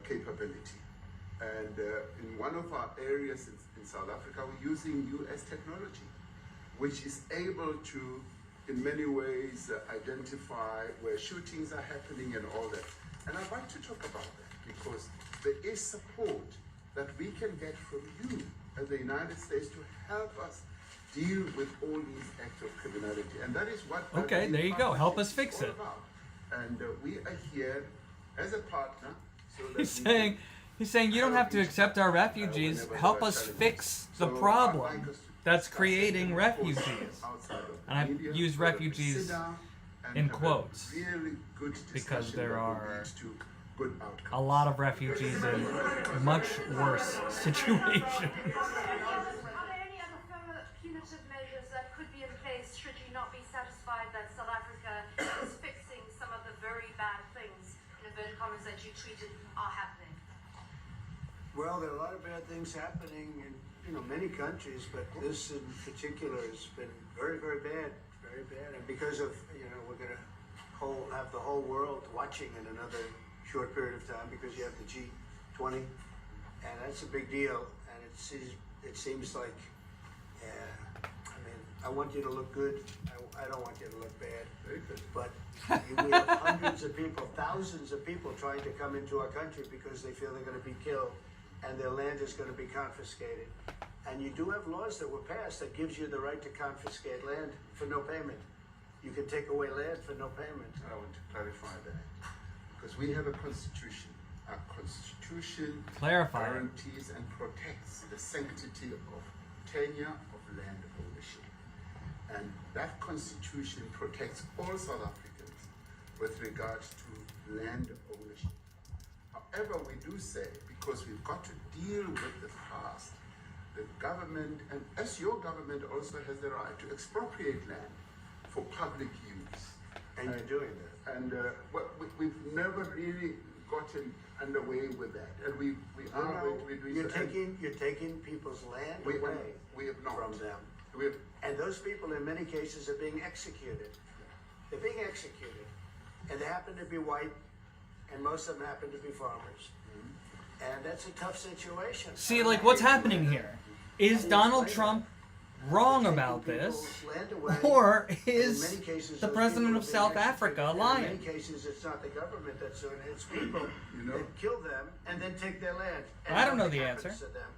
capability. And in one of our areas in South Africa, we're using US technology, which is able to, in many ways, identify where shootings are happening and all that. And I'd like to talk about that because there is support that we can get from you as the United States to help us deal with all these acts of criminality. And that is what... Okay, there you go. Help us fix it. About. And we are here as a partner. So that He's saying you don't have to accept our refugees. Help us fix the problem that's creating refugees. And I use refugees in quotes because there are a lot of refugees in much worse situations. Are there any other further punitive measures that could be in place should you not be satisfied that South Africa is fixing some of the very bad things, in inverted commas, that you tweeted are happening? Well, there are a lot of bad things happening in many countries, but this in particular has been very, very bad, very bad. And because of we're going to have the whole world watching in another short period of time because you have the G20, and that's a big deal. And it seems like, I want you to look good. I don't want you to look bad. Very good. But we have hundreds of people, thousands of people trying to come into our country because they feel they're going to be killed and their land is going to be confiscated. And you do have laws that were passed that gives you the right to confiscate land for no payment. You can take away land for no payment. I want to clarify that because we have a constitution. Our constitution guarantees and protects the sanctity of tenure of land ownership. And that constitution protects all South Africans with regards to land ownership. However, we do say, because we've got to deal with the past, the government, and as your government also has the right to expropriate land for public use. And you're doing that. And we've never really gotten underway with that. And we are going to be doing you're taking people's land away we have not. from them. And those people in many cases are being executed. They're being executed. And they happen to be white, and most of them happen to be farmers. And that's a tough situation. See, like, what's happening here? Is Donald Trump wrong about this? Or is the president of South Africa lying? In many cases, it's not the government that's doing it. It's people that kill them and then take their land. And I don't know the nothing answer. happens to them.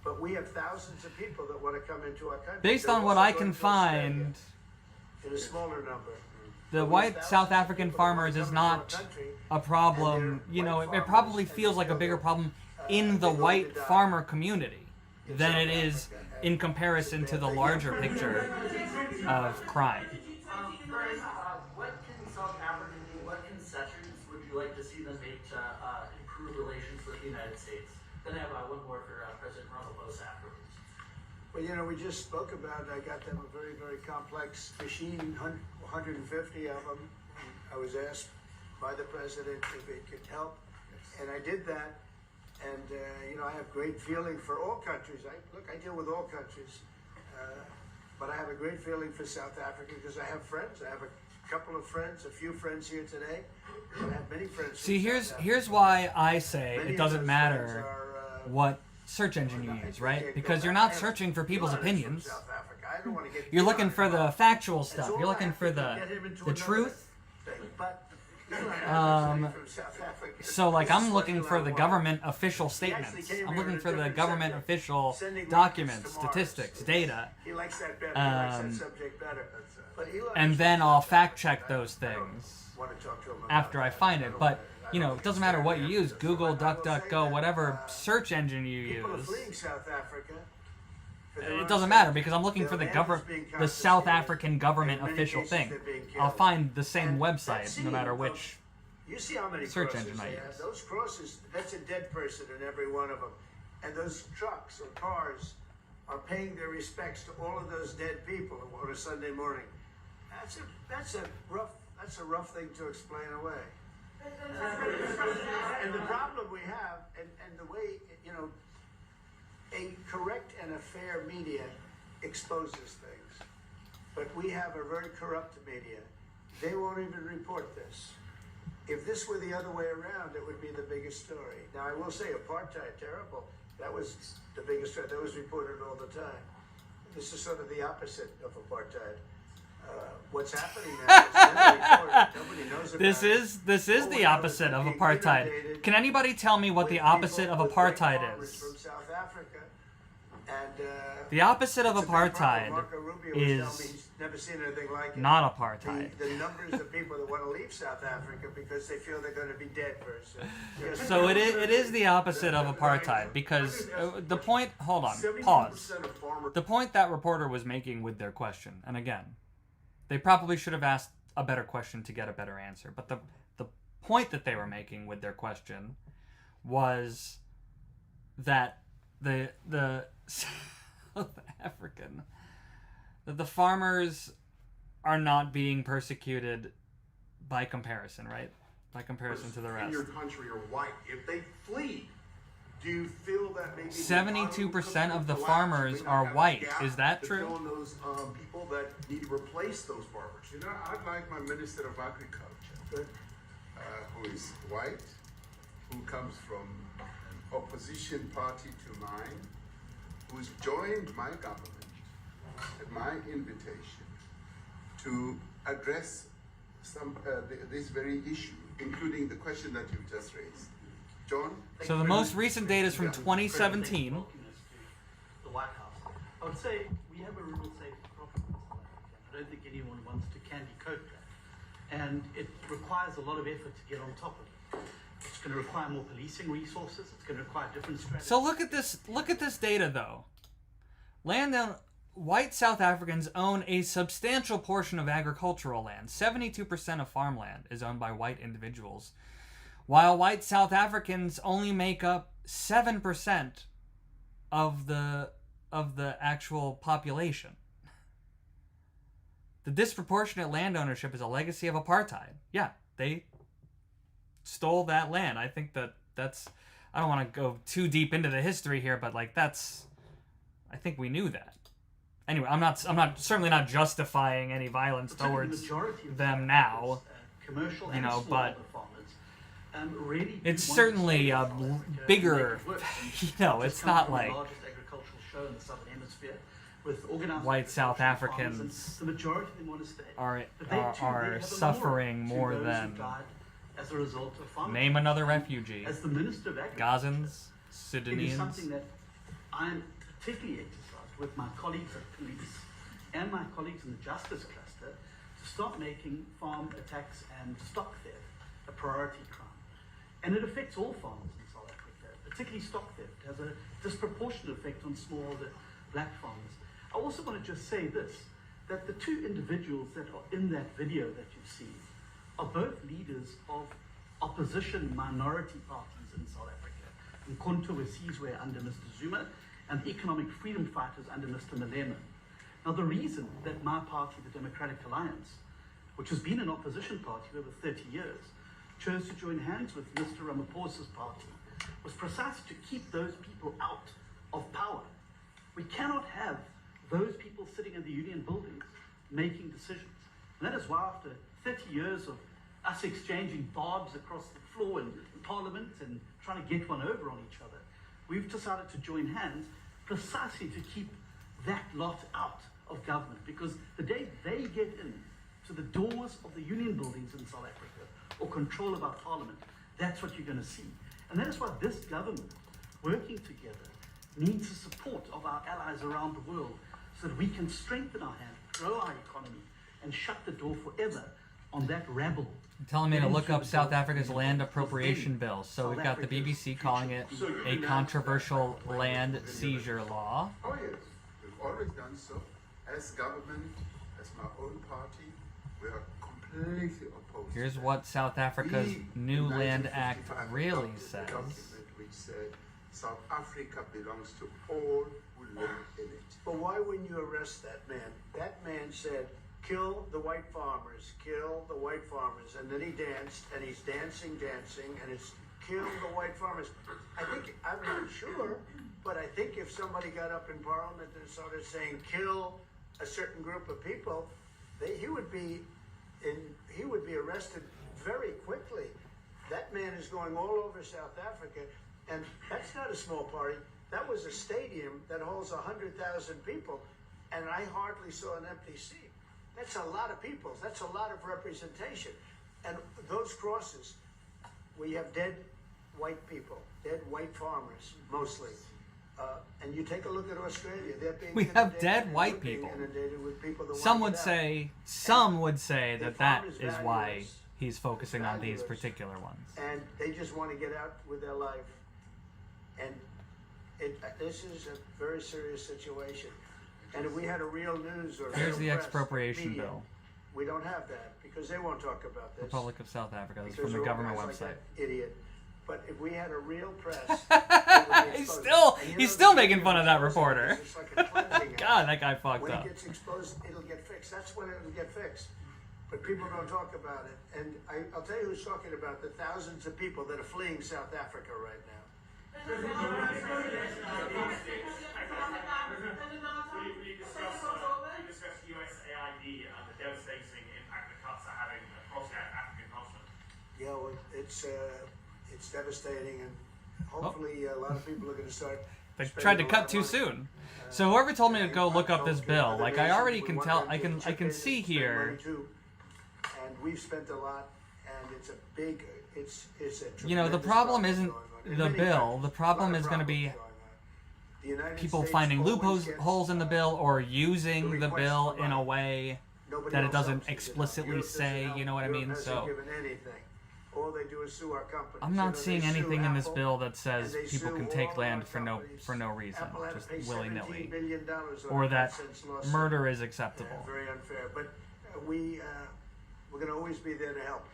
But we have thousands of people that want to come into our country. Based They're on what also I going can to Australia find, in a smaller number. the white South African farmers is not a problem. It probably feels like a bigger problem in the white farmer community than it is in comparison to the larger picture of crime. What concessions would you like to see them make to improve relations with the United States? Then I have one more for President Ramaphosa afterwards. Well, we just spoke about, I got them a very, very complex machine, 150 of them. I was asked by the president if it could help, and I did that. And, I have great feeling for all countries. I deal with all countries. But I have a great feeling for South Africa because I have friends. I have a couple of friends, a few friends here today. I have many friends. See, from here's South here's Africa. why I say Many it of doesn't those matter friends are, what search engine you use, right? Because you're not searching for people's opinions. South Africa. I don't want to get You're looking for the factual That's stuff. all You're I looking have for to the get him into the another truth. thing. But from South Africa. So, like, This I'm is looking what for I the want. government official He actually statements. came I'm here looking on a for the different government subject. official Sending documents, rockets to Mars. statistics, data. He likes that better. He likes that Um, subject better. But Elon and is then from I'll South fact Africa. check those I don't things want to talk to him about after I that. find I it. don't But, want to- you know, I it don't doesn't matter what you use, understand Google, I will say DuckDuckGo, that, whatever search engine you People are use. fleeing South Africa. for their It own doesn't matter safety. because I'm looking for the Their land is government, being the South confiscated. African government In many official cases, thing. they're being I'll killed. find the same And that website scene no matter of- which. You see how many search crosses engine I they have? use. Those crosses, that's a dead person in every one of them. And those trucks or cars are paying their respects to all of those dead people on a Sunday morning. That's a rough thing to explain away. And the problem we have, and the way, you know, a correct and a fair media exposes things. But we have a very corrupt media. They won't even report this. If this were the other way around, it would be the biggest story. Now, I will say apartheid, terrible. That was the biggest story. That was reported all the time. This is sort of the opposite of apartheid. What's happening now is never reported. Nobody knows about This is the opposite of apartheid. Can anybody tell me what the opposite of apartheid is? From South Africa. And, The opposite of it's a big problem. apartheid Marco Rubio was telling me is he's never seen anything like it. not apartheid. The numbers of people that want to leave South Africa because they feel they're going to be dead very soon. Yes. So it is the opposite of apartheid because the point. Hold on. Pause. The point that reporter was making with their question, and again, they probably should have asked a better question to get a better answer. But the point that they were making with their question was that the South African, that the farmers are not being persecuted by comparison, right? By comparison to the in rest. your country are white. If they flee, do you feel that maybe 72% of the collapse, farmers we might are have a white. gap Is that to true? fill in those people that need to replace those farmers. You know, I'd like my Minister of Agriculture, who is white, who comes from an opposition party to mine, who's joined my government at my invitation to address this very issue, including the question that you just raised. John? So the most recent data is from 2017. The White House. I would say we have a rural safety problem in South Africa. I don't think anyone wants to candy coat that. And it requires a lot of effort to get on top of it. It's going to require more policing resources. It's going to require different strategies. So look at this data though. White South Africans own a substantial portion of agricultural land. 72% of farmland is owned by white individuals, while white South Africans only make up 7% of the actual population. The disproportionate land ownership is a legacy of apartheid. Yeah, they stole that land. I think that's I don't want to go too deep into the history here, but like I think we knew that. Anyway, I'm not certainly not justifying any violence towards them now. Commercial you and know, smallholder but farmers, really it's want certainly to a South Africa bigger. and make it work. And You know, just it's come not from like the largest agricultural show in the Southern Hemisphere with organized white South agricultural farmers, Africans and the majority of them want to stay. are But they too, they are have a suffering memorial to more those who than died as a result of farming. name another refugee. As the Minister of Agriculture, Gazans, it is Sudanese. something that I'm particularly exercised with my colleagues at police and my colleagues in the justice cluster to stop making farm attacks and stock theft a priority crime. And it affects all farmers in South Africa, particularly stock theft. It has a disproportionate effect on smallholder black farmers. I also want to just say this, that the two individuals that are in that video that you've seen are both leaders of opposition minority parties in South Africa. Mkhonto Wesizwe under Mr. Zuma and the economic freedom fighters under Mr. Malema. Now the reason that my party, the Democratic Alliance, which has been an opposition party for over 30 years, chose to join hands with Mr. Ramaphosa's party was precisely to keep those people out of power. We cannot have those people sitting in the union buildings making decisions. And that is why after 30 years of us exchanging barbs across the floor in Parliament and trying to get one over on each other. We've decided to join hands precisely to keep that lot out of government, because the day they get in to the doors of the union buildings in South Africa or control of our Parliament, that's what you're going to see. And that is why this government, working together, needs the support of our allies around the world so that we can strengthen our hand, grow our economy, and shut the door forever on that rabble. Telling me to look up South Africa's land appropriation bill. So we've got the BBC calling it a controversial land seizure law. Oh yes, we've always done so. As government, as my own party, we are completely opposed. Here's what South Africa's New Land Act really says. Document which said South Africa belongs to all who live in it. But why wouldn't you arrest that man? That man said, kill the white farmers, kill the white farmers. And then he danced, and he's dancing, and it's kill the white farmers. I'm not sure, but I think if somebody got up in Parliament and started saying, kill a certain group of people, he would be arrested very quickly. That man is going all over South Africa, and that's not a small party. That was a stadium that holds 100,000 people, and I hardly saw an empty seat. That's a lot of people. That's a lot of representation. And those crosses, we have dead white people, dead white farmers, mostly. And you take a look at Australia. We have dead white people. Some would say that is why he's focusing on these particular ones. And they just want to get out with their life. And this is a very serious situation. And if we had a real news or here's the press, expropriation media, bill. We don't have that because they won't talk about this. Republic of South Africa. This is Because from the they're all government guys website. like that idiot. But if we had a real press, it would be exposed. And he's still making fun of that it's reporter. just like a cleansing God, act. that guy fucked When up. it gets exposed, it'll get fixed. That's when it'll get fixed. But people don't talk about it. And I'll tell you who's talking about the thousands of people that are fleeing South Africa right now. We discussed USAID and the devastating impact the cuts are having across the African continent. Yeah, well, it's devastating, and hopefully a lot of people are going to start. They tried to cut too soon. So whoever told me to go look up this bill, like I already can tell, I can see here. And we've spent a lot, and it's a big, it's a. You know, the problem isn't the bill. The problem is going to be people finding loopholes in the bill or using the bill in a way that it doesn't explicitly say. You know what I mean? So all they do is sue our company. I'm not seeing anything in this bill that says people can take land for no reason, just willy-nilly, or that murder is acceptable. Very unfair, but we're going to always be there to help.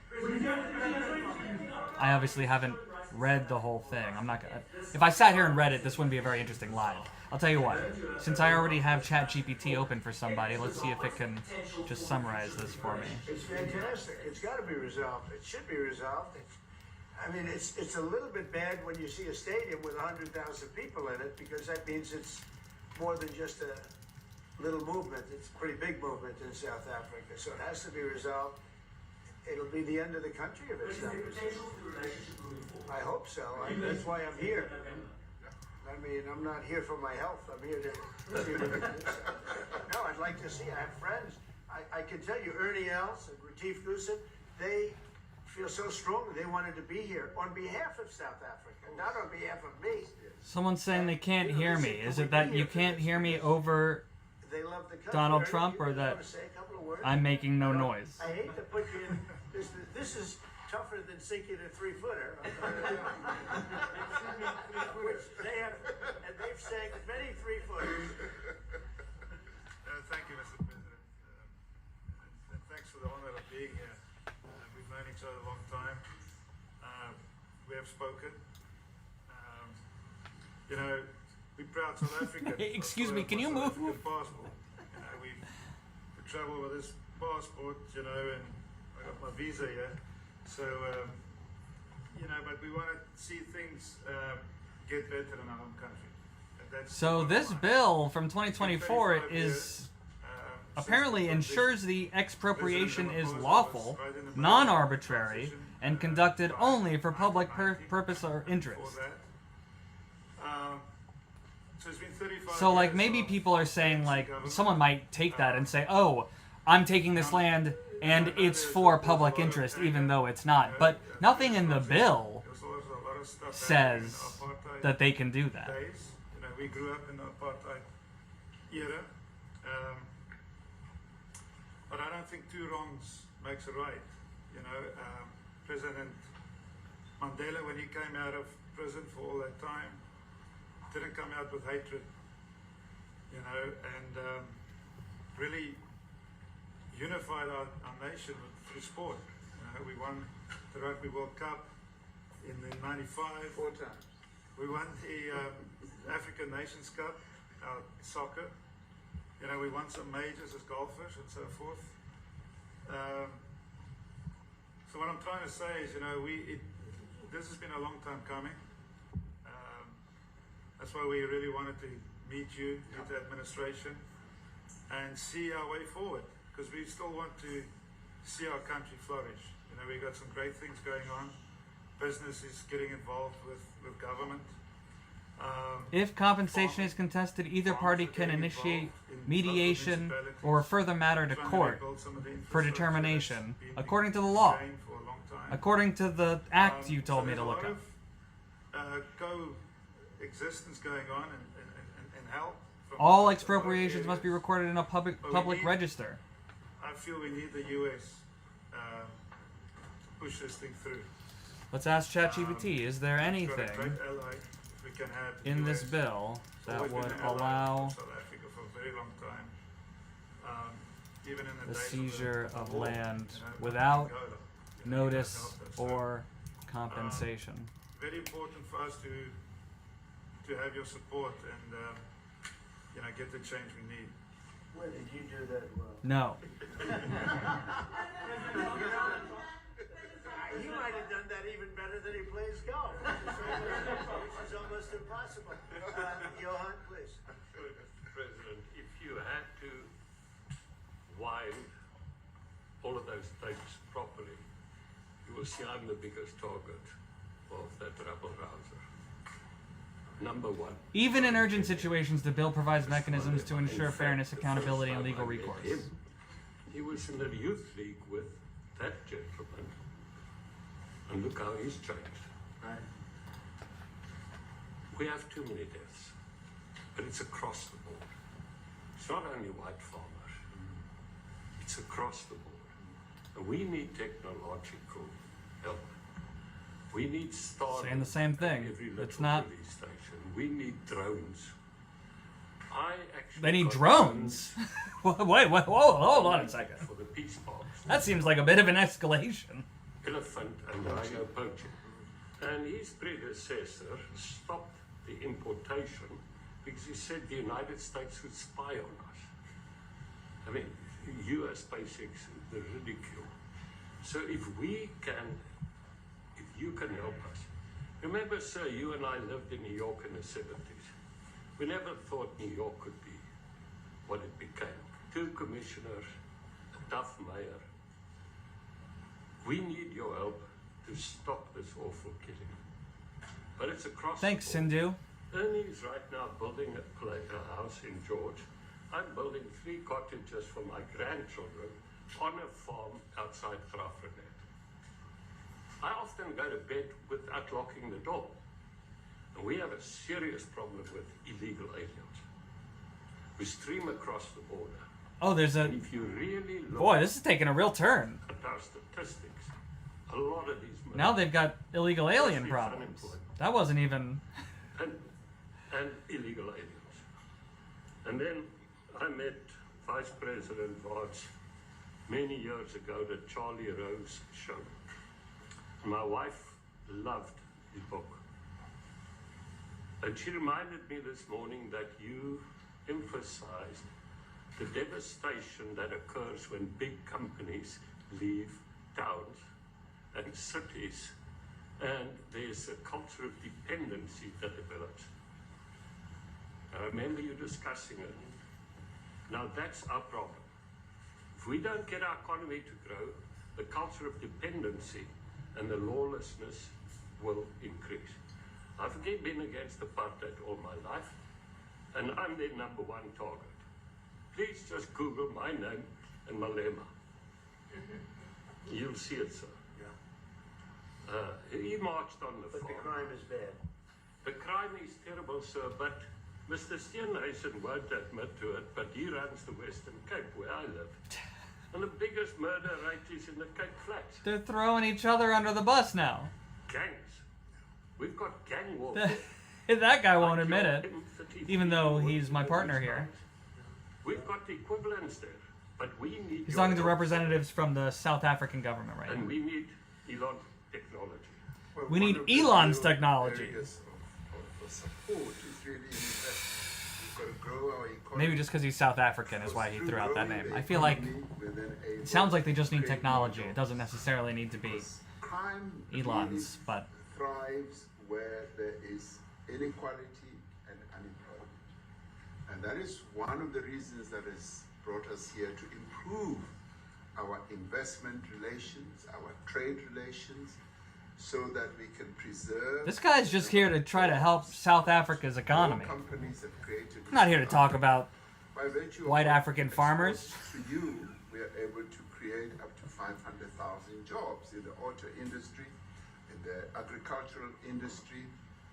I obviously haven't read the whole thing. I'm not gonna. If I sat here and read it, this wouldn't be a very interesting live. I'll tell you what. Since I already have ChatGPT open for somebody, let's see if it can just summarize this for me. It's fantastic. It's got to be resolved. It should be resolved. It's a little bit bad when you see a stadium with 100,000 people in it, because that means it's more than just a little movement. It's a pretty big movement in South Africa, so it has to be resolved. It'll be the end of the country if it's not resolved. I hope so. That's why I'm here. I mean, I'm not here for my health. I'm here to see what we can do. No, I'd like to see. I have friends. I can tell you, Ernie Els and Retief Goosen, they feel so strongly they wanted to be here on behalf of South Africa, not on behalf of me. Someone's saying they can't hear me. Is it that you can't hear me over They love the country. Donald Ernie, Trump, you or just that want to say a couple of words? I'm making no noise? I hate to put you in. This is tougher than sinking a 3-footer. Which they have, and they've sank many 3-footers. Thank you, Mr. President. And thanks for the honor of being here. We've known each other a long time. We have spoken. You know, we're proud South African. Hey, excuse me, can you move? Passport. You know, we travel with this passport, you know, and I got my visa here. So, you know, but we want to see things get better in our own country. And that's So this bill from 2024 is apparently ensures the expropriation is lawful, non-arbitrary, and conducted only for public purpose or interest. So it's been 35 So, like, years maybe of people are saying, like, government. someone might take that and say, oh, I'm taking this land and it's for public interest, even though it's not. But nothing in the bill There's also a lot of stuff says happening in apartheid that they can do that. days. You know, we grew up in the apartheid era. But I don't think two wrongs makes a right. You know, President Mandela, when he came out of prison for all that time, didn't come out with hatred, you know, and really unified our nation through sport. You know, we won the Rugby World Cup in the '95. 4 times. We won the African Nations Cup, soccer. You know, we won some majors as golfers and so forth. So what I'm trying to say is, you know, this has been a long time coming. That's why we really wanted to meet you, meet the administration, and see our way forward, because we still want to see our country flourish. You know, we've got some great things going on. Business is getting involved with government. If compensation is contested, either party can initiate mediation or refer the matter to court for determination, according to the law. According to the act you told me to look up. Coexistence going on and help. All expropriations must be recorded in a public register. I feel we need the US to push this thing through. Let's ask ChatGPT, is there We've got a anything great ally we can have in this US. bill It's that always been would an ally allow of South Africa for a very long time. Even in the days seizure the of war, land you know, without Angola, you know, you guys notice helped us. So, or compensation? very important for us to have your support and you know, get the change we need. Where did you do that well? No. He might have done that even better than he plays golf, which is almost impossible. Johan, please. Mr. President, if you had to wind all of those tapes properly, you will see I'm the biggest target of that rabble-rouser. Number one. Even in urgent situations, the bill provides mechanisms to ensure fairness, accountability, and legal recourse. He was in the youth league with that gentleman, and look how he's changed. Right. We have too many deaths, but it's across the board. It's not only white farmers, it's across the board. And we need technological help. We need Starlink. Saying the same thing. at every It's little not. police station. We need drones. They need drones? Wait, hold on a second. For the peace parks. That seems like a bit of an escalation. Elephant and rhino poaching. And his predecessor stopped the importation because he said the United States would spy on us. I mean, US basics, the ridicule. So if you can help us. Remember, sir, you and I lived in New York in the 70s. We never thought New York could be what it became. 2 commissioners, a tough mayor. We need your help to stop this awful killing. But it's across Thanks, the board. Sindhu. Ernie's right now building a house in George. I'm building 3 cottages for my grandchildren on a farm outside Graaff-Reinet. I often go to bed without locking the door. And we have a serious problem with illegal aliens who stream across the border. Oh, there's a... And if you really look Boy, this is taking a real turn. at our statistics, a lot of these Now they've got illegal alien Especially problems. unemployed. That wasn't even... and illegal aliens. And then I met Vice President Watts many years ago at the Charlie Rose show. My wife loved his book. And she reminded me this morning that you emphasized the devastation that occurs when big companies leave towns and cities, and there's a culture of dependency that develops. I remember you discussing it. Now that's our problem. If we don't get our economy to grow, the culture of dependency and the lawlessness will increase. I've again been against apartheid all my life, and I'm their number one target. Please just Google my name and Malema. You'll see it, sir. He marched on the farm. But the crime is bad. The crime is terrible, sir, but Mr. Steenhuisen won't admit to it, but he runs the Western Cape, where I live. And the biggest murder rate is in the Cape Flats. They're throwing each other under the bus now. Gangs. We've got gang warfare. That guy won't admit it, even though he's my partner here. We've got the equivalents there, but we need... He's talking to representatives from the South African government right And now. we need Elon technology. Well, We need one of the Elon's real technology. areas of support is really investment. We've got to grow our economy. Maybe just because he's South African is why he threw out that name. I feel like it sounds like they just need technology. It doesn't necessarily need to be Crime Elon's, but thrives where there is inequality and unemployment. And that is one of the reasons that has brought us here to improve our investment relations, our trade relations, so that we can preserve... this guy's just here to try to help South Africa's economy. Companies have created... I'm not here to talk about By virtue white of African farmers. To you, we are able to create up to 500,000 jobs in the auto industry, in the agricultural industry,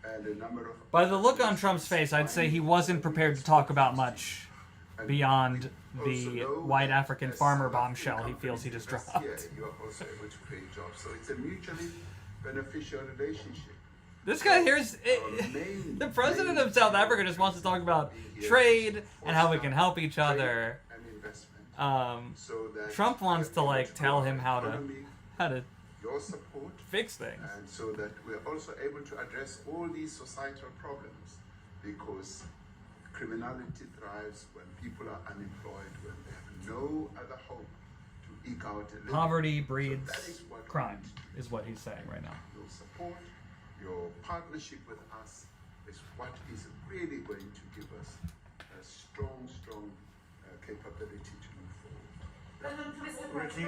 and a number of... By the look on Trump's face, I'd say he wasn't prepared to talk about much beyond the white African farmer bombshell he feels he just dropped. Here, you are also able to create jobs. So it's a mutually beneficial relationship. This guy here's the president of South Africa just wants to talk about trade and how we can help each other. Trump wants to like tell him how to your support, fix things, and so that we're also able to address all these societal problems, because criminality thrives when people are unemployed, when they have no other hope to eke out a living. Poverty breeds So that is what crime, is what he's saying right now. Your support, your partnership with us is what is really going to give us a strong capability to move forward. Ricky,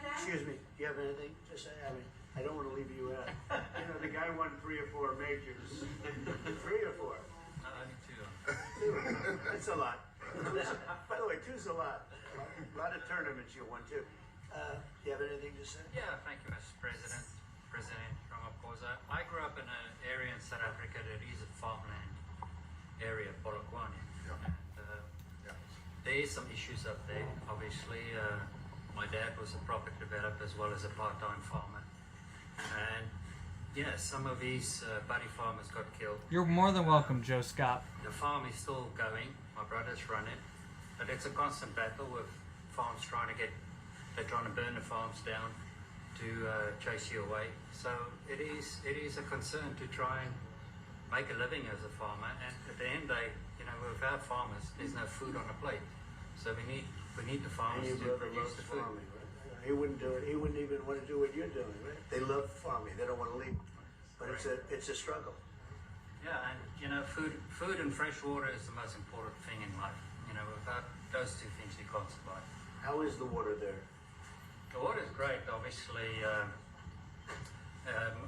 excuse me, do you have anything to say? I mean, I don't want to leave you out. You know, the guy won 3 or 4 majors. 3 or 4? Only 2. That's a lot. By the way, 2's a lot. A lot of tournaments you won too. Do you have anything to say? Yeah, thank you, Mr. President. President Ramaphosa. I grew up in an area in South Africa that is a farmland area, Polokwane. There is some issues up there, obviously. My dad was a property developer as well as a part-time farmer. And yeah, some of these buddy farmers got killed. You're more than welcome, Joe Scott. The farm is still going. My brothers run it. But it's a constant battle with farms they're trying to burn the farms down to chase you away. So it is a concern to try and make a living as a farmer. And at the end of the day, you know, without farmers, there's no food on the plate. So we need the farmers And to your brother produce loves the food. farming, right? He wouldn't do it. He wouldn't even want to do what you're doing, right? They love farming. They don't want to leave. But it's a struggle. Yeah, and you know, food and fresh water is the most important thing in life. You know, without those 2 things, you can't survive. How is the water there? The water is great. Obviously,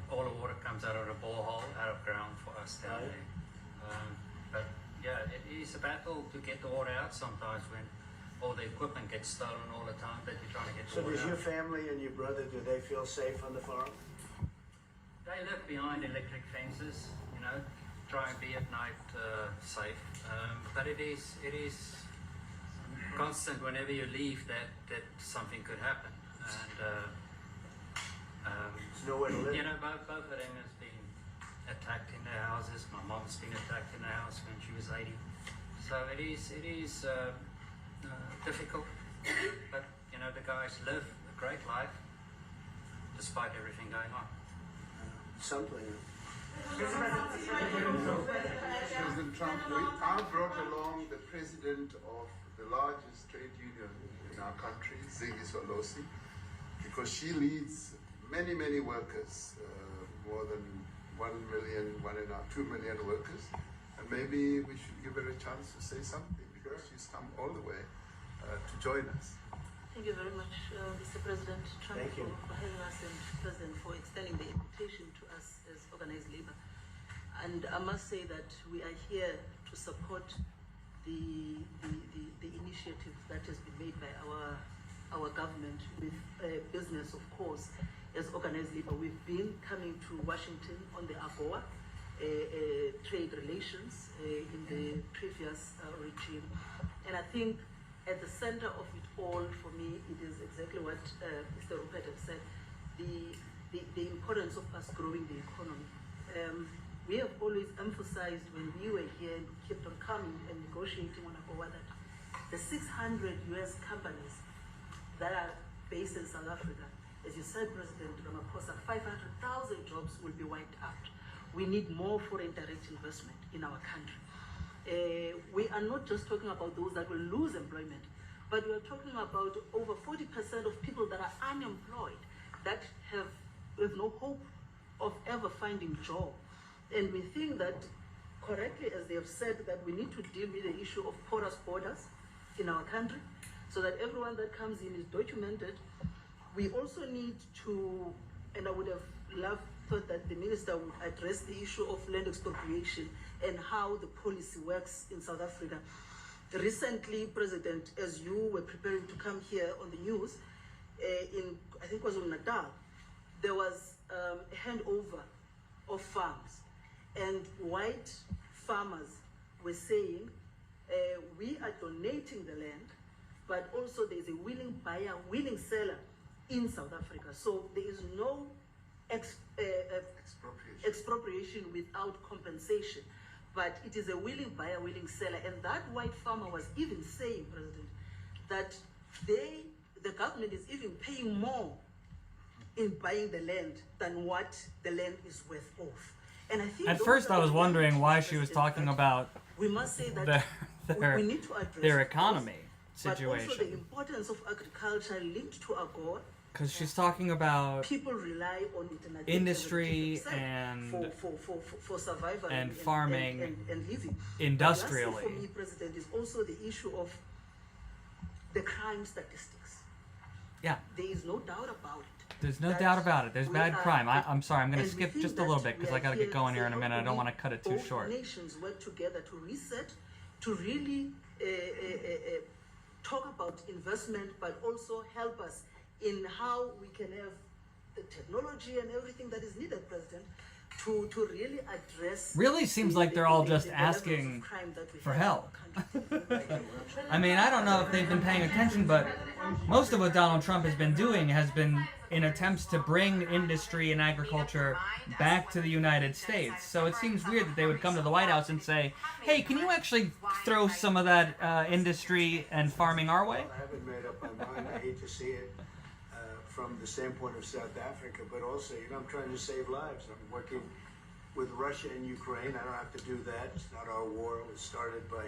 all the water comes out of the borehole, out of ground for us down there. But yeah, it is a battle to get the water out sometimes when all the equipment gets stolen all the time that you're trying to get the So water does out. your family and your brother, do they feel safe on the farm? They live behind electric fences, you know, try and be at night safe. But it is constant whenever you leave that something could happen. And there's nowhere to live. you know, both of them has been attacked in their houses. My mom's been attacked in the house when she was 80. So it is difficult. But you know, the guys live a great life despite everything going on. Something. President Trump, I brought along the president of the largest trade union in our country, Ziggy Solosi, because she leads many workers, more than 1 million, 2 million workers, and maybe we should give her a chance to say something, because she's come all the way to join us. Thank you very much, Mr. President Trump, Thank you. for having us, and President for extending the invitation to us as organized labor. And I must say that we are here to support the initiative that has been made by our government with business, of course, as organized labor. We've been coming to Washington on the AGOA trade relations in the previous regime. And I think at the center of it all, for me, it is exactly what Mr. Rupert has said, the importance of us growing the economy. We have always emphasized when we were here and kept on coming and negotiating on AGOA that the 600 US companies that are based in South Africa, as you said, President Ramaphosa, 500,000 jobs will be wiped out. We need more foreign direct investment in our country. We are not just talking about those that will lose employment, but we are talking about over 40% of people that are unemployed, that have no hope of ever finding a job. And we think that, correctly, as they have said, that we need to deal with the issue of porous borders in our country, so that everyone that comes in is documented. We also need to, and I would have thought that the minister would address the issue of land expropriation and how the policy works in South Africa. Recently, President, as you were preparing to come here on the news, I think it was on Natal, there was a handover of farms, and white farmers were saying, we are donating the land, but also there's a willing buyer, willing seller in South Africa. So there is no expropriation without compensation, but it is a willing buyer, willing seller. And that white farmer was even saying, President, that the government is even paying more in buying the land than what the land is worth off. And I think at first I was wondering why she was talking about we must say that we need to address their economy situation. But also the importance of agriculture linked to AGOA. Because she's talking about people rely on it, and industry and for survival and farming and living. industrially. But for me, President, is also the issue of the crime statistics. Yeah. There is no doubt about it. There's no doubt about it. There's bad crime. I'm sorry. I'm going to skip just a little bit because I got to get going here in a minute. I don't want to cut it too short. Nations work together to reset, to really talk about investment, but also help us in how we can have the technology and everything that is needed, President, to really address. Really seems like they're all just asking for help. I mean, I don't know if they've been paying attention, but most of what Donald Trump has been doing has been in attempts to bring industry and agriculture back to the United States. So it seems weird that they would come to the White House and say, hey, can you actually throw some of that industry and farming our way? I haven't made up my mind. I hate to see it from the standpoint of South Africa, but also, I'm trying to save lives. I'm working with Russia and Ukraine. I don't have to do that. It's not our war. It was started by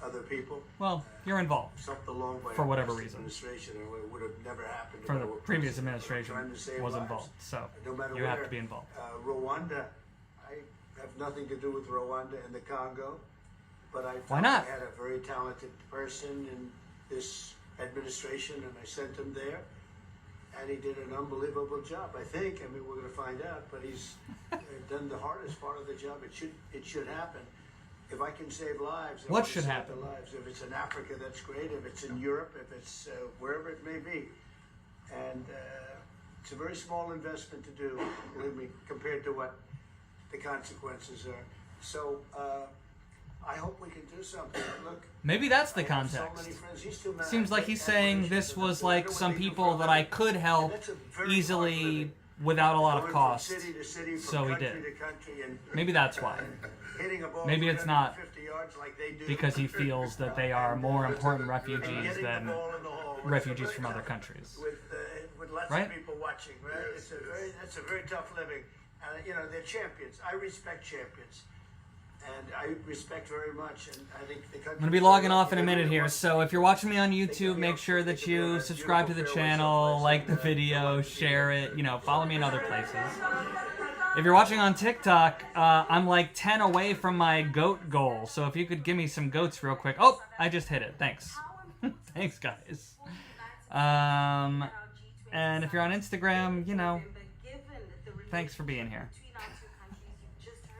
other people. Well, you're involved. Something along by for whatever reason. Administration, it would have never happened. For the previous administration was involved, so no matter you have to be involved. Rwanda, I have nothing to do with Rwanda and the Congo, but I Why not? I had a very talented person in this administration, and I sent him there. And he did an unbelievable job, I think. I mean, we're going to find out. But he's done the hardest part of the job. It should happen. If I can save lives, what should happen? The lives. If it's in Africa, that's great. If it's in Europe, if it's wherever it may be, and it's a very small investment to do, believe me, compared to what the consequences are. So I hope we can do something. Look. Maybe that's the context. Seems like he's saying this was like some people that I could help easily without a lot of cost. So he did. Maybe that's why. Maybe it's not because he feels that they are more important refugees than refugees from other countries. With lots right? of people watching, right? That's a very tough living. They're champions. I respect champions. And I respect very much, and I think the country... I'm going to be logging off in a minute here, so if you're watching me on YouTube, make sure that you subscribe to the channel, like the video, share it, follow me in other places. If you're watching on TikTok, I'm like 10 away from my goat goal, so if you could give me some goats real quick. Oh, I just hit it. Thanks. Thanks, guys. And if you're on Instagram, you know, thanks for being here.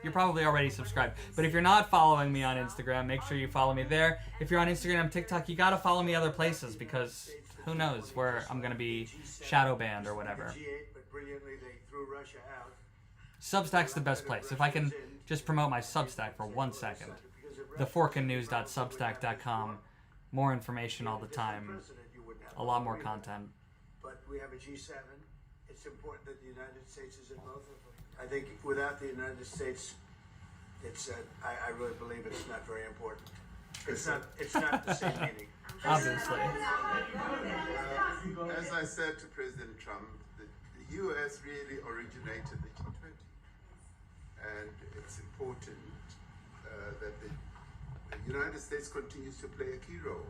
You're probably already subscribed. But if you're not following me on Instagram, make sure you follow me there. If you're on Instagram, TikTok, you gotta follow me other places because who knows where I'm gonna be shadow banned or whatever. Substack's the best place. If I can just promote my Substack for 1 second. theforkandnews.substack.com. More information all the time. A lot more content. But we have a G7. It's important that the United States is in both of them. I think without the United States, it's I really believe it's not very important. It's not the same meaning. Obviously. As I said to President Trump, the U.S. really originated the G20. And it's important that the United States continues to play a key role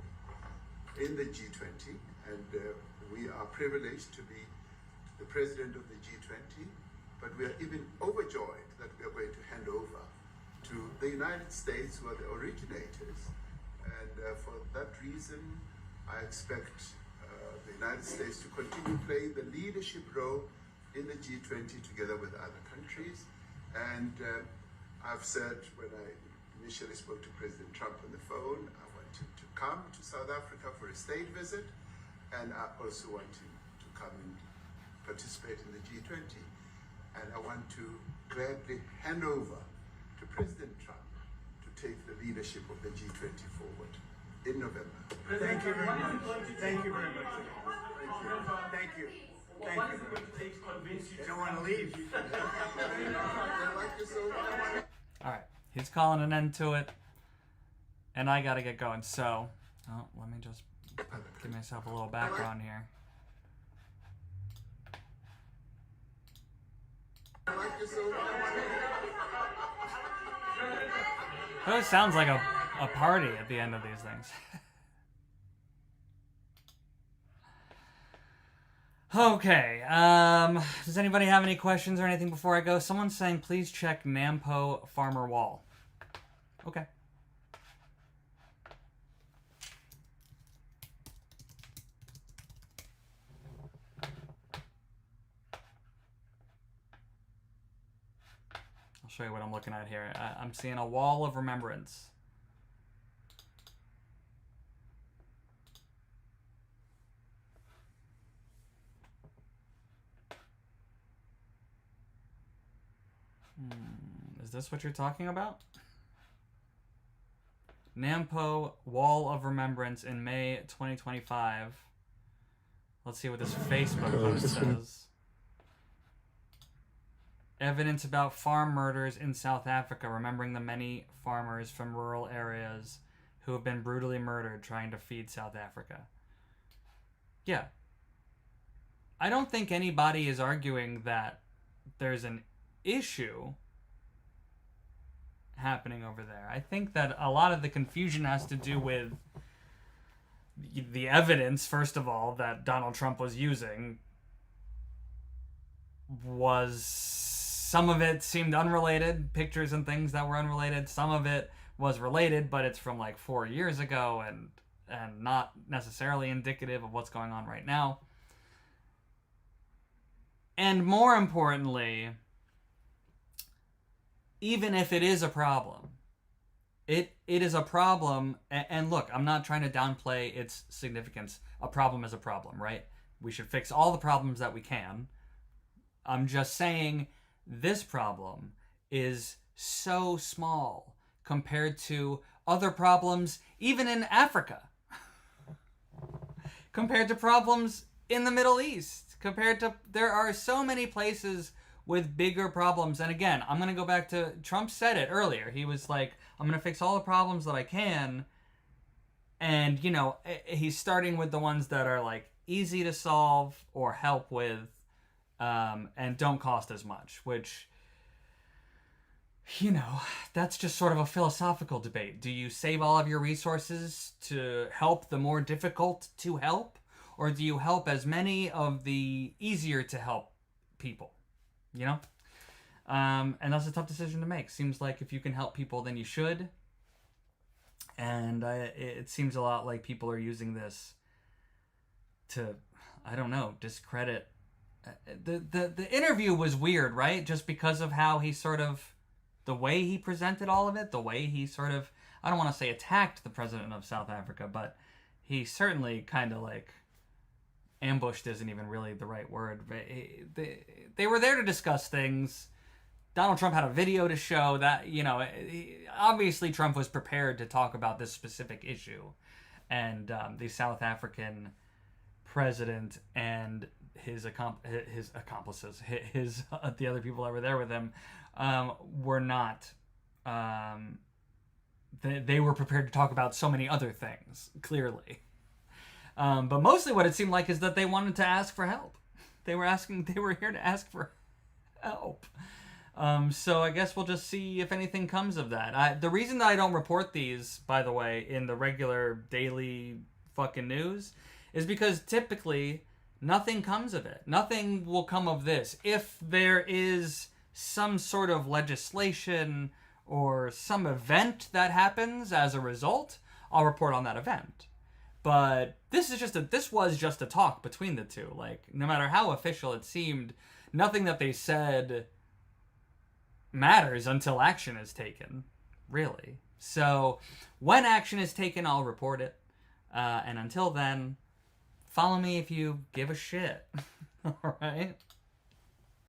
in the G20. And we are privileged to be the president of the G20. But we are even overjoyed that we are going to hand over to the United States, who are the originators. And for that reason, I expect the United States to continue playing the leadership role in the G20 together with other countries. And I've said when I initially spoke to President Trump on the phone, I want him to come to South Africa for a state visit. And I also want him to come and participate in the G20. And I want to gladly hand over to President Trump to take the leadership of the G20 forward in November. Thank you very much. Thank you very much. Thank you. Thank you. You don't want to leave. Alright, he's calling an end to it. And I gotta get going, so let me just give myself a little background here. It always sounds like a party at the end of these things. Okay, does anybody have any questions or anything before I go? Someone's saying please check Nampo Farmer Wall. Okay. I'll show you what I'm looking at here. I'm seeing a wall of remembrance. Is this what you're talking about? Nampo Wall of Remembrance in May 2025. Let's see what this Facebook post says. Evidence about farm murders in South Africa, remembering the many farmers from rural areas who have been brutally murdered trying to feed South Africa. Yeah. I don't think anybody is arguing that there's an issue happening over there. I think that a lot of the confusion has to do with the evidence, first of all, that Donald Trump was using. Some of it seemed unrelated, pictures and things that were unrelated. Some of it was related, but it's from like 4 years ago and not necessarily indicative of what's going on right now. And more importantly, even if it is a problem, it is a problem. And look, I'm not trying to downplay its significance. A problem is a problem, right? We should fix all the problems that we can. I'm just saying this problem is so small compared to other problems, even in Africa, compared to problems in the Middle East, there are so many places with bigger problems. And again, I'm going to go back to, Trump said it earlier. He was like, I'm going to fix all the problems that I can. And, you know, he's starting with the ones that are like easy to solve or help with and don't cost as much, which, you know, that's just sort of a philosophical debate. Do you save all of your resources to help the more difficult to help? Or do you help as many of the easier to help people? You know? And that's a tough decision to make. Seems like if you can help people, then you should. And it seems a lot like people are using this to, I don't know, discredit. The interview was weird, right? Just because of how he sort of, the way he presented all of it, the way he sort of, I don't want to say attacked the president of South Africa, but he certainly kind of like, ambushed isn't even really the right word. They were there to discuss things. Donald Trump had a video to show that, you know, obviously Trump was prepared to talk about this specific issue. And the South African president and his accomplices, the other people that were there with him, were not. They were prepared to talk about so many other things, clearly. But mostly what it seemed like is that they wanted to ask for help. They were here to ask for help. So I guess we'll just see if anything comes of that. The reason that I don't report these, by the way, in the regular daily fucking news is because typically nothing comes of it. Nothing will come of this. If there is some sort of legislation or some event that happens as a result, I'll report on that event. But this was just a talk between the two. Like, no matter how official it seemed, nothing that they said matters until action is taken, really. So when action is taken, I'll report it. And until then, follow me if you give a shit. All right?